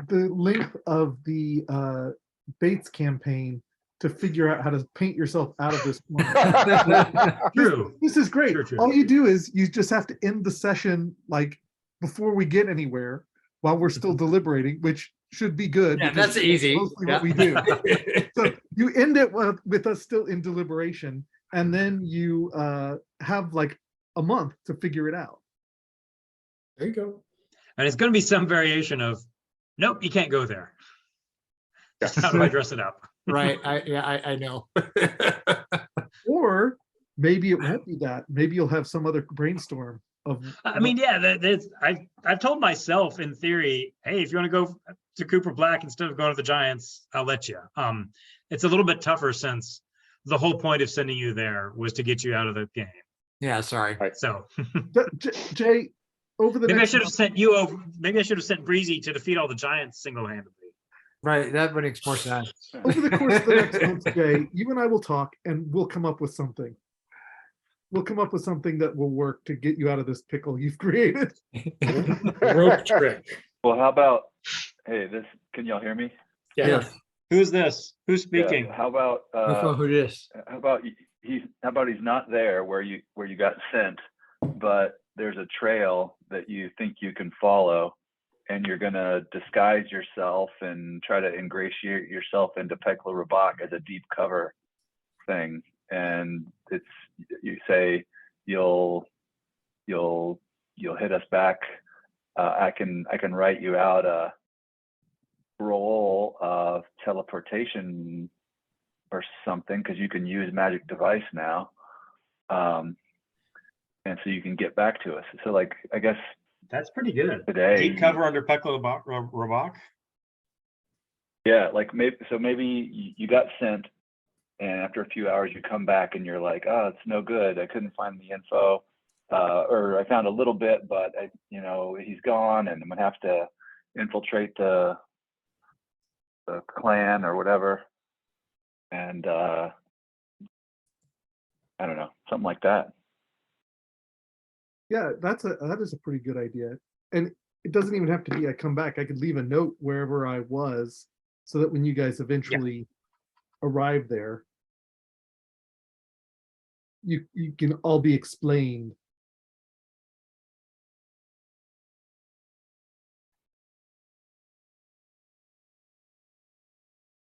the length of the Bates campaign to figure out how to paint yourself out of this corner. True. This is great. True, true. All you do is you just have to end the session like before we get anywhere while we're still deliberating, which should be good. Yeah, because that's easy. Mostly Yeah. what we do. So you end it with us still in deliberation, and then you have like a month to figure it out. There you go. And it's going to be some variation of, nope, you can't go there. Yes. How do I dress it up? Right. I know. Or maybe it won't be that. Maybe you'll have some other brainstorm of. I mean, yeah, I've told myself in theory, hey, if you want to go to Cooper Black instead of going to the Giants, I'll let you. It's a little bit tougher since the whole point of sending you there was to get you out of the game. Yeah, sorry. So Jay, over the maybe I next should have month, sent you over. Maybe I should have sent Breezy to defeat all the Giants single-handedly. Right. That makes more sense. over the course of the next month, Jay, you and I will talk and we'll come up with something. We'll come up with something that will work to get you out of this pickle you've created. Rope trick. Well, how about, hey, can y'all hear me? Yeah. Who's this? Who's speaking? Yeah, how about, Who it is? how about he's not there where you got sent, but there's a trail that you think you can follow, and you're gonna disguise yourself and try to ingratiate yourself into Pekla Rabak as a deep cover thing. And you say you'll hit us back. I can write you out a roll of teleportation or something, because you can use magic device now. And so you can get back to us. So like, I guess That's pretty good. today. Deep cover under Pekla Rabak. Yeah, like maybe you got sent, and after a few hours you come back and you're like, oh, it's no good. I couldn't find the info, or I found a little bit, but he's gone, and I'm gonna have to infiltrate the clan or whatever, and I don't know, something like that. Yeah, that is a pretty good idea. And it doesn't even have to be I come back. I could leave a note wherever I was so that when you guys eventually arrive there, you can all be explained.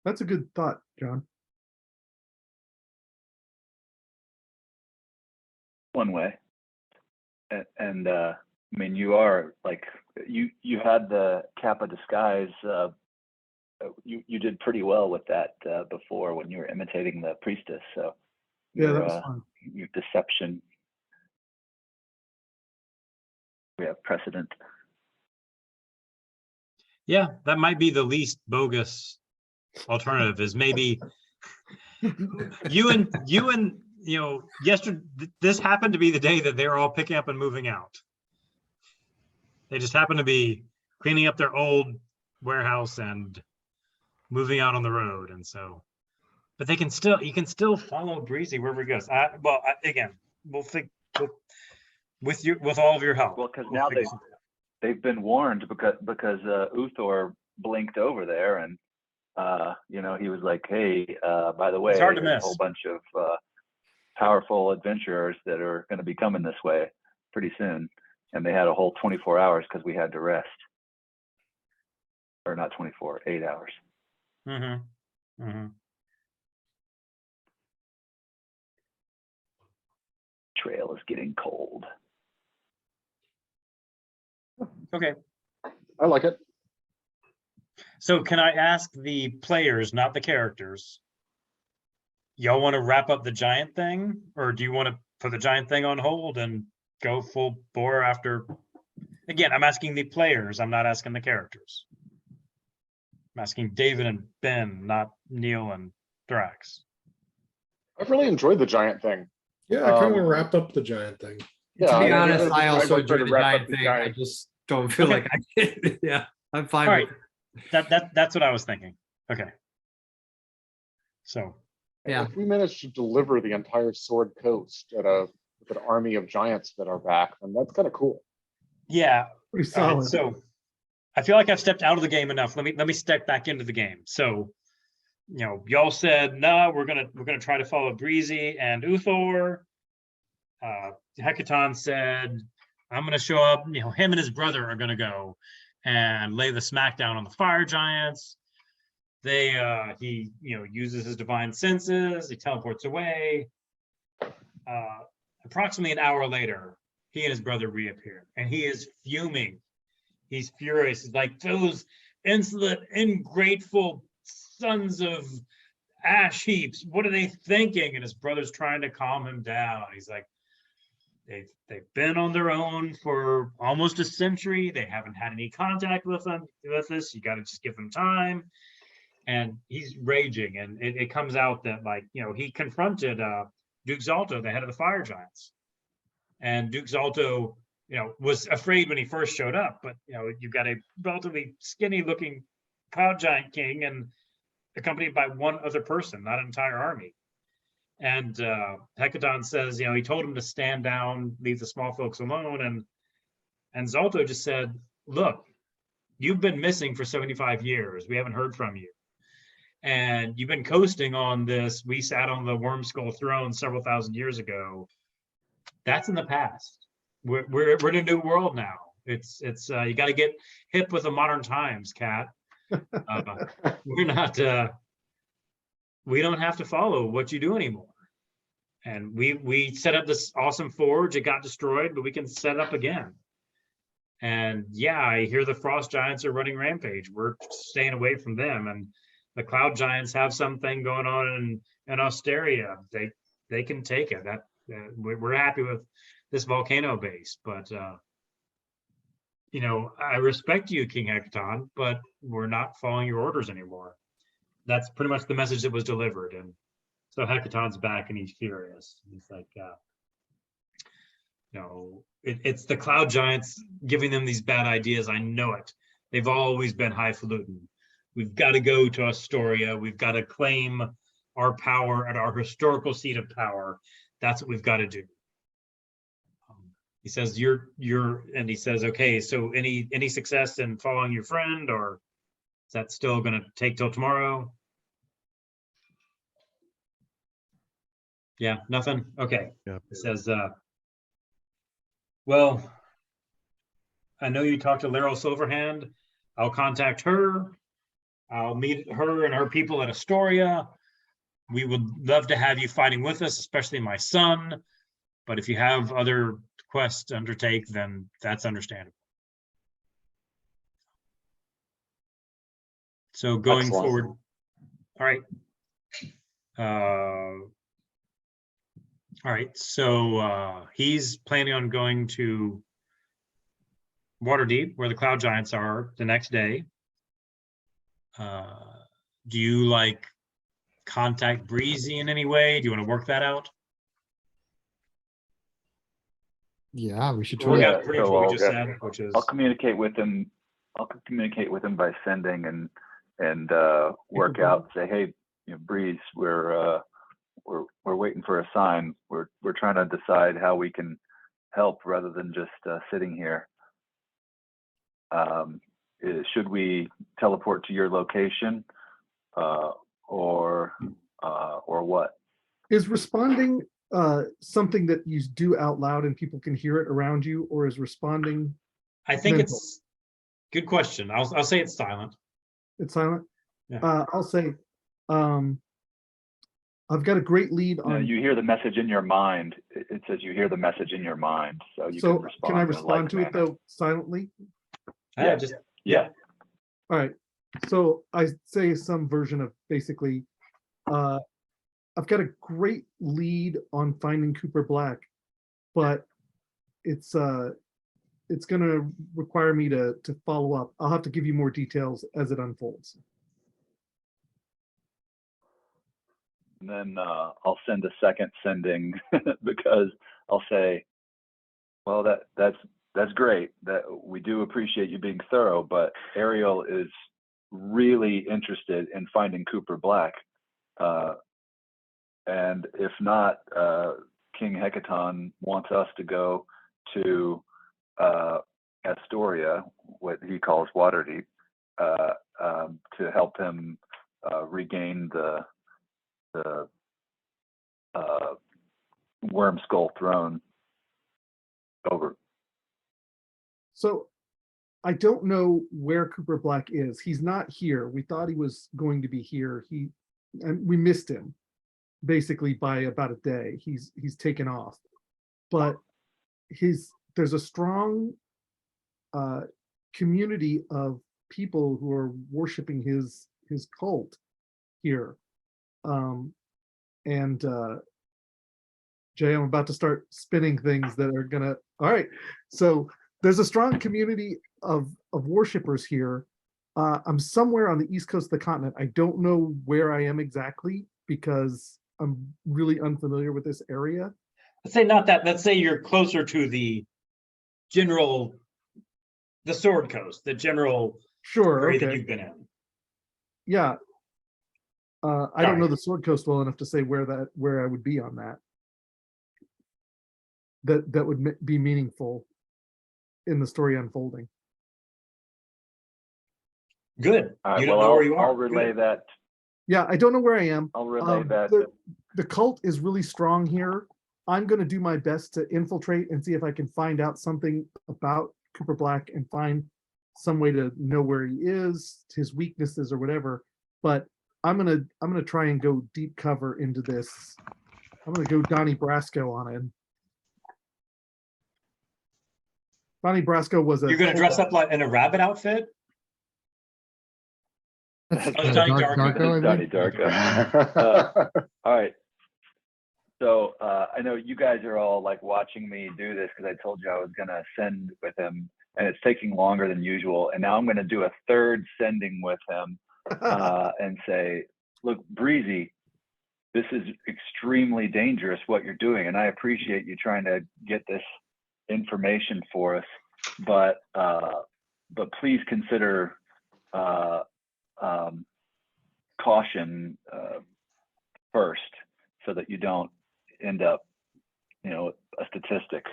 That's a good thought, John. One way. And I mean, you are like, you had the Kappa disguise. You did pretty well with that before when you were imitating the priestess. So Yeah, that was fun. your deception. We have precedent. Yeah, that might be the least bogus alternative. Is maybe you and yesterday. This happened to be the day that they're all picking up and moving out. They just happen to be cleaning up their old warehouse and moving out on the road, and so. But you can still follow Breezy wherever he goes. Again, we'll think with all of your help. Well, because we'll now figure something out. they've been warned because Uthor blinked over there, and he was like, hey, by the way, It's hard to there's miss. a whole bunch of powerful adventurers that are going to be coming this way pretty soon. And they had a whole 24 hours because we had to rest. Or not 24, 8 hours. Mm-hmm. Mm-hmm. Trail is getting cold. Okay. I like it. So can I ask the players, not the characters, y'all want to wrap up the giant thing, or do you want to put the giant thing on hold and go full bore after? Again, I'm asking the players. I'm not asking the characters. I'm asking David and Ben, not Neil and Thrax. I've really enjoyed the giant thing. Yeah, I kind of Um, want to wrap up the giant thing. Yeah, To be I- honest, I I'd also like her to enjoy the wrap up giant the thing. I giant. just don't feel Okay. like I can. Yeah, I'm fine All with right, that's what I was thinking. Okay. So, Yeah. If we manage to deliver the entire Sword Coast with an army of giants that are back, then that's kind of cool. yeah, Pretty all right, solid. so I feel like I've stepped out of the game enough. Let me step back into the game. So, y'all said no, we're gonna try to follow Breezy and Uthor. Hecaton said, I'm gonna show up. Him and his brother are gonna go and lay the smackdown on the fire giants. He uses his divine senses. He teleports away. Approximately an hour later, he and his brother reappear, and he is fuming. He's furious. He's like, those insolent, ungrateful sons of ash heaps. What are they thinking? And his brother's trying to calm him down. He's like, they've been on their own for almost a century. They haven't had any contact with us. You got to just give them time. And he's raging, and it comes out that he confronted Duke Zalto, the head of the Fire Giants, and Duke Zalto, was afraid when he first showed up. But you've got a relatively skinny-looking Cloud Giant King, and accompanied by one other person, not an entire army. And Hecaton says, he told him to stand down, leave the small folks alone, and Zalto just said, "Look, you've been missing for 75 years. We haven't heard from you. And you've been coasting on this. We sat on the worm skull throne several thousand years ago. That's in the past. We're in a new world now. It's you got to get hip with the modern times, Cat. We're not. We don't have to follow what you do anymore. And we set up this awesome forge. It got destroyed, but we can set it up again. And yeah, I hear the frost giants are running rampage. We're staying away from them. And the cloud giants have something going on in Austeria. They can take it. We're happy with this volcano base, but I respect you, King Hecaton, but we're not following your orders anymore. That's pretty much the message that was delivered. And so Hecaton's back, and he's furious. He's like, it's the cloud giants giving them these bad ideas. I know it. They've always been highfalutin. We've got to go to Astoria. We've got to claim our power at our historical seat of power. That's what we've got to do. He says, and he says, okay, so any success in following your friend, or is that still going to take till tomorrow? Yeah, nothing? Okay. Yeah. It says, well, I know you talked to Laryl Silverhand. I'll contact her. I'll meet her and her people at Astoria. We would love to have you fighting with us, especially my son. But if you have other quests to undertake, then that's understandable. So going Excellent. forward, all right. All right, so he's planning on going to Waterdeep, where the Cloud Giants are, the next day. Do you contact Breezy in any way? Do you want to work that out? Yeah, we should Well, totally. yeah, pretty much what we just I'll said, which is I'll communicate with him. I'll communicate with him by sending and work out. Say, hey, Breeze, we're waiting for a sign. We're trying to decide how we can help rather than just sitting here. Should we teleport to your location, or what? Is responding something that you do out loud and people can hear it around you, or is responding I think mental? it's good question. I'll say it's silent. It's silent? Yeah. I'll say, I've got a great lead No, on. you hear the message in your mind. It says you hear the message in your mind, so you So can respond. can I in a respond like to it manner. though silently? Yeah. Just Yeah. All right. So I say some version of basically, I've got a great lead on finding Cooper Black, but it's going to require me to follow up. I'll have to give you more details as it unfolds. And then I'll send a second sending because I'll say, well, that's great. That we do appreciate you being thorough, but Ariel is really interested in finding Cooper Black. And if not, King Hecaton wants us to go to Astoria, what he calls Waterdeep, to help him regain the Worm Skull throne. Over. So I don't know where Cooper Black is. He's not here. We thought he was going to be here. And we missed him basically by about a day. He's taken off. But there's a strong community of people who are worshiping his cult here. Jay, I'm about to start spinning things that are gonna. All right, so there's a strong community of worshipers here. I'm somewhere on the east coast of the continent. I don't know where I am exactly because I'm really unfamiliar with this area. Let's say not that. Let's say you're closer to the general, the Sword Coast, the general Sure, area that okay, you've been in. yeah. I don't Sorry. know the Sword Coast well enough to say where I would be on that. That would be meaningful in the story unfolding. Good. All right, You don't well, know where you are. I'll relay Good. that. Yeah, I don't know where I am. I'll relay that. The cult is really strong here. I'm going to do my best to infiltrate and see if I can find out something about Cooper Black and find some way to know where he is, his weaknesses or whatever. But I'm gonna try and go deep cover into this. I'm gonna go Donnie Brasco on it. Donnie Brasco was a. You're going to dress up like in a rabbit outfit? That's Oh, Donnie Darko. Darko, I Donnie believe. Darko. All right. So I know you guys are all like watching me do this because I told you I was going to send with him, and it's taking longer than usual. And now I'm going to do a third sending with him and say, look, Breezy, this is extremely dangerous what you're doing. And I appreciate you trying to get this information for us, but please consider caution first, so that you don't end up, a statistic.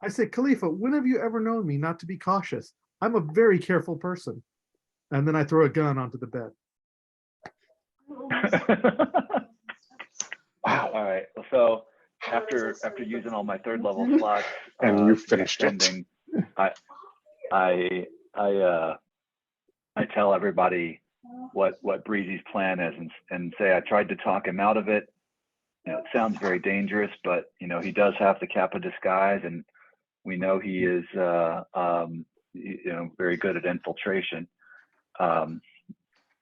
I say, Khalifa, when have you ever known me not to be cautious? I'm a very careful person. And then I throw a gun onto the bed. Wow. All right. So after using all my third level slots, And you finished it. sending, I tell everybody what Breezy's plan is, and say I tried to talk him out of it. It sounds very dangerous, but he does have the Kappa disguise, and we know he is very good at infiltration.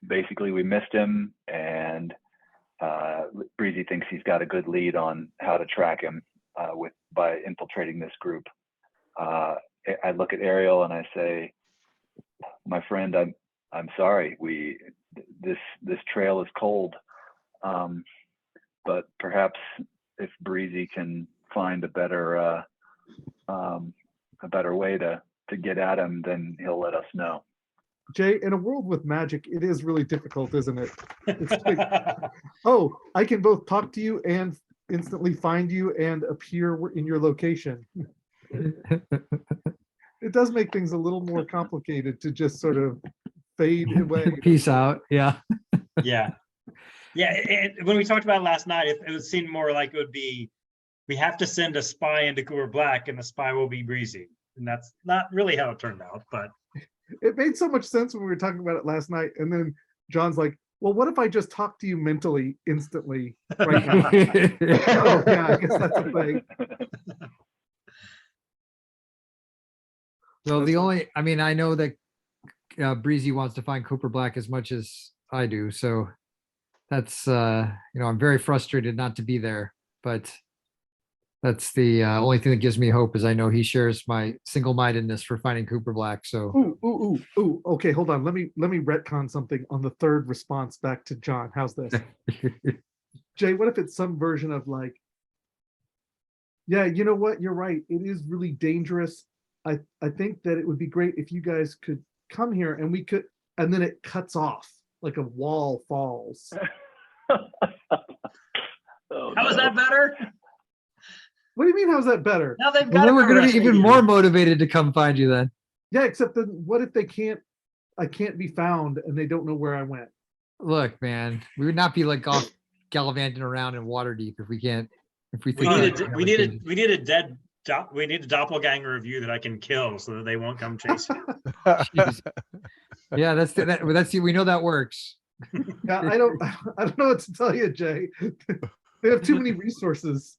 Basically, we missed him, and Breezy thinks he's got a good lead on how to track him by infiltrating this group. I look at Ariel and I say, my friend, I'm sorry. This trail is cold, but perhaps if Breezy can find a better way to get at him, then he'll let us know. Jay, in a world with magic, it is really difficult, isn't it? It's like, oh, I can both talk to you and instantly find you and appear in your location. It does make things a little more complicated to just sort of fade away. Peace out. Yeah. Yeah. Yeah. When we talked about it last night, it would seem more like it would be, we have to send a spy into Cooper Black and the spy will be Breezy. And that's not really how it turned out, but. It made so much sense when we were talking about it last night. And then John's like, well, what if I just talk to you mentally instantly right now? Oh, yeah, I guess that's a thing. So I know that Breezy wants to find Cooper Black as much as I do. So that's, I'm very frustrated not to be there, but that's the only thing that gives me hope is I know he shares my single-mindedness for finding Cooper Black. So Ooh. Okay, hold on. Let me retcon something on the third response back to John. How's this? Jay, what if it's some version of like, yeah, you know what? You're right. It is really dangerous. I think that it would be great if you guys could come here and we could, and then it cuts off like a wall falls. Oh, How is no. that better? What do you mean? How's that better? Now they've Well, got then to we're go gonna be wrestling even you. more motivated to come find you then. Yeah, except then what if they can't, I can't be found and they don't know where I went? Look, man, we would not be like off gallivanting around in Waterdeep if we can't, if we We think. need that a we need a dead we need a doppelganger of you that I can kill so that they won't come chase you. Jeez. Yeah, that's we know that works. Yeah, I don't know what to tell you, Jay. They have too many resources.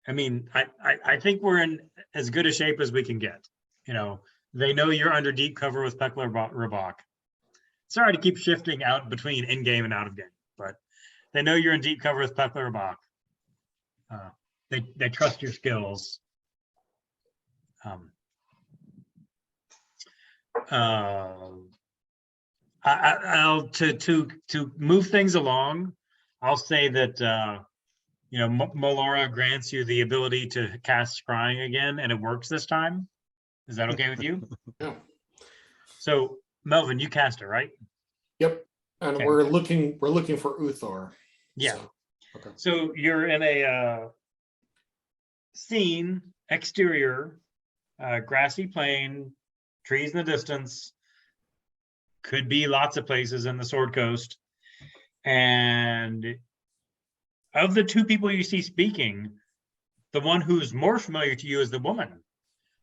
I mean, I think we're in as good a shape as we can get. You know, they know you're under deep cover with Pekla Rabak. Sorry to keep shifting out between in game and out of game, but they know you're in deep cover with Pekla Rabak. They trust your skills. I'll to move things along. I'll say that you know, Melora grants you the ability to cast scrying again, and it works this time. Is that okay with you? Yeah. So, Melvin, you cast it, right? Yep. And Okay. we're looking for Uthor. Yeah. So, okay. So you're in a scene, exterior, grassy plain, trees in the distance. Could be lots of places in the Sword Coast. And of the two people you see speaking, the one who's more familiar to you is the woman.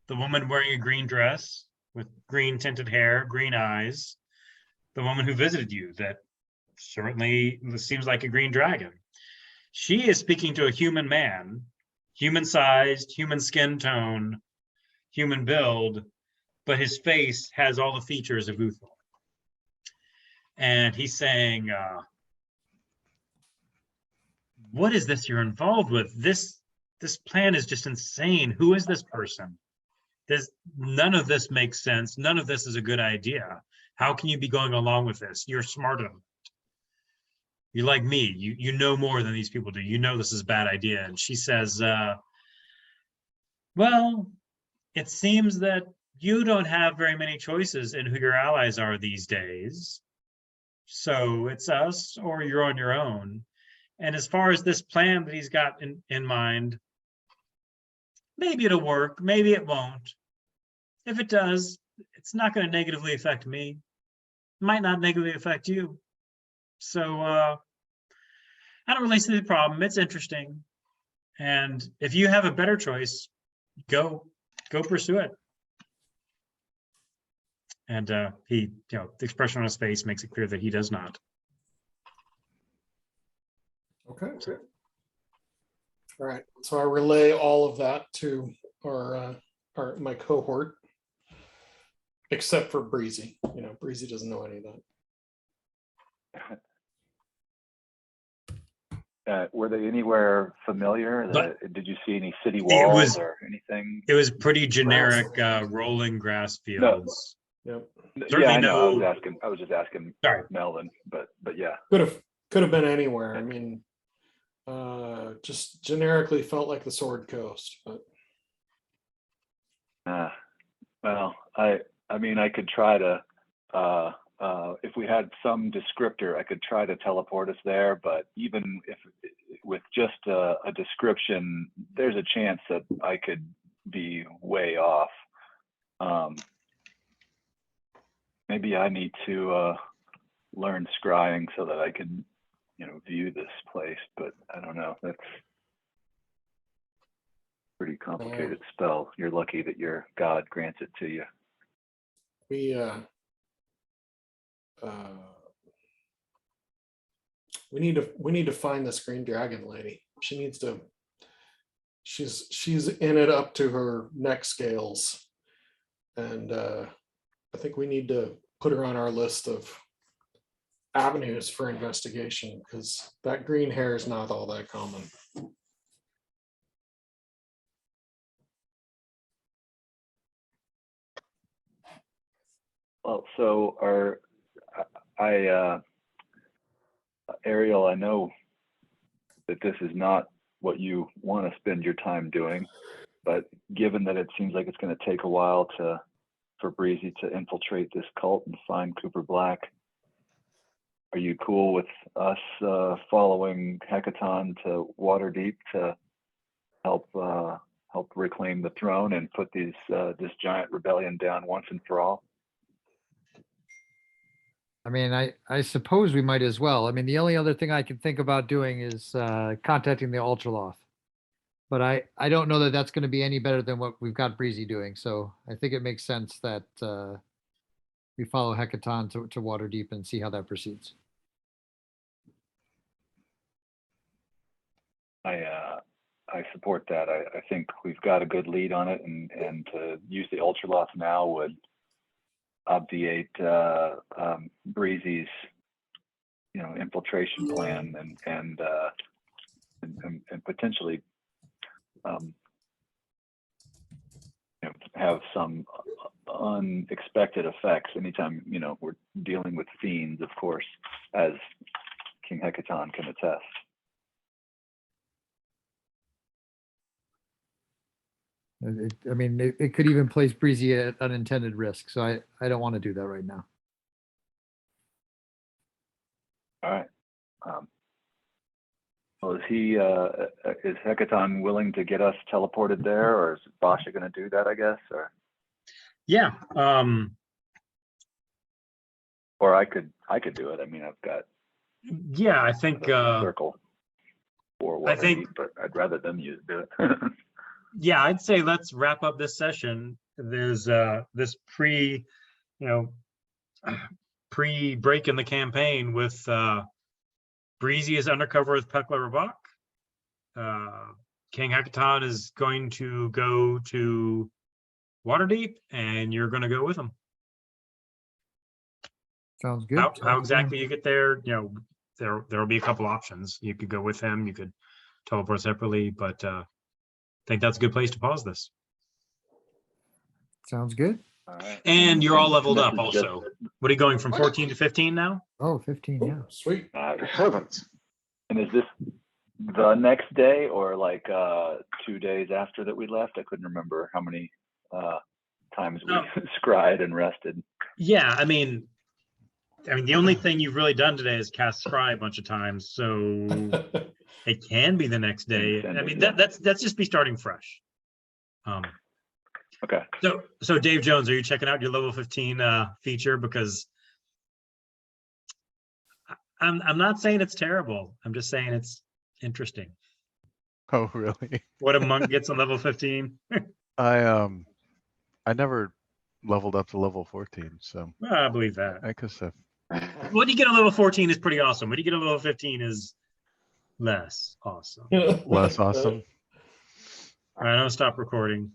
The woman wearing a green dress with green tinted hair, green eyes. The woman who visited you that certainly seems like a green dragon. She is speaking to a human man, human sized, human skin tone, human build, but his face has all the features of Uthor. And he's saying, what is this you're involved with? This plan is just insane. Who is this person? None of this makes sense. None of this is a good idea. How can you be going along with this? You're smart enough. You're like me. You know more than these people do. You know this is a bad idea. And she says, well, it seems that you don't have very many choices in who your allies are these days. So it's us or you're on your own. And as far as this plan that he's got in mind, maybe it'll work, maybe it won't. If it does, it's not going to negatively affect me. It might not negatively affect you. So I don't really see the problem. It's interesting. And if you have a better choice, go pursue it. And he, you know, the expression on his face makes it clear that he does not. Okay. All right. So I relay all of that to my cohort, except for Breezy. You know, Breezy doesn't know any of that. Were they anywhere familiar? Did you see any city It walls was- or anything? It was pretty generic rolling grass fields. Yep. Certainly Yeah, I know. no- I was just asking Sorry. Melvin, but yeah. Could have been anywhere. I mean, just generically felt like the Sword Coast, but Well, I mean, I could try to, if we had some descriptor, I could try to teleport us there, but even if with just a description, there's a chance that I could be way off. Maybe I need to learn scrying so that I can, you know, view this place, but I don't know. That's pretty complicated spell. You're lucky that your god grants it to you. we need to find this green dragon lady. She needs to. She's in it up to her neck scales, and I think we need to put her on our list of avenues for investigation because that green hair is not all that common. Well, so Ariel, I know that this is not what you want to spend your time doing, but given that it seems like it's going to take a while for Breezy to infiltrate this cult and find Cooper Black, are you cool with us following Hecaton to Waterdeep to help reclaim the throne and put this giant rebellion down once and for all? I mean, I suppose we might as well. I mean, the only other thing I can think about doing is contacting the Ultraloth. But I don't know that that's going to be any better than what we've got Breezy doing. So I think it makes sense that we follow Hecaton to Waterdeep and see how that proceeds. I support that. I think we've got a good lead on it, and to use the Ultraloth now would obviate Breezy's, infiltration plan and potentially have some unexpected effects anytime we're dealing with fiends, of course, as King Hecaton can attest. It could even place Breezy at unintended risk. So I don't want to do that right now. All right. Well, is Hecaton willing to get us teleported there, or is Basha going to do that, I guess, or? Yeah. Or I could do it. I mean, I've got Yeah, I think. circle for I think- Waterdeep, but I'd rather them do it. Yeah, I'd say let's wrap up this session. There's this pre break in the campaign with Breezy is undercover with Pekla Rabak. King Hecaton is going to go to Waterdeep, and you're going to go with him. Sounds good. How exactly you get there, there will be a couple options. You could go with him, you could teleport separately, but I think that's a good place to pause this. Sounds good. All right. And you're all leveled this up is also. What are you going from 14 to 15 now? Oh, 15, yeah. Oh, sweet. Heavens. And is this the next day or like 2 days after that we left? I couldn't remember how many times we scried and rested. Yeah, I mean, the only thing you've really done today is cast Scry a bunch of times, so it can be the next day. I mean, that's just be starting fresh. Okay. So Dave Jones, are you checking out your level 15 feature? Because I'm not saying it's terrible. I'm just saying it's interesting. Oh, really? What a monk gets on level 15. I never leveled up to level 14, so Well, I believe that. I guess What you get on level 14 is pretty awesome. What you get on level 15 is less awesome. less awesome. All right, I'll stop recording.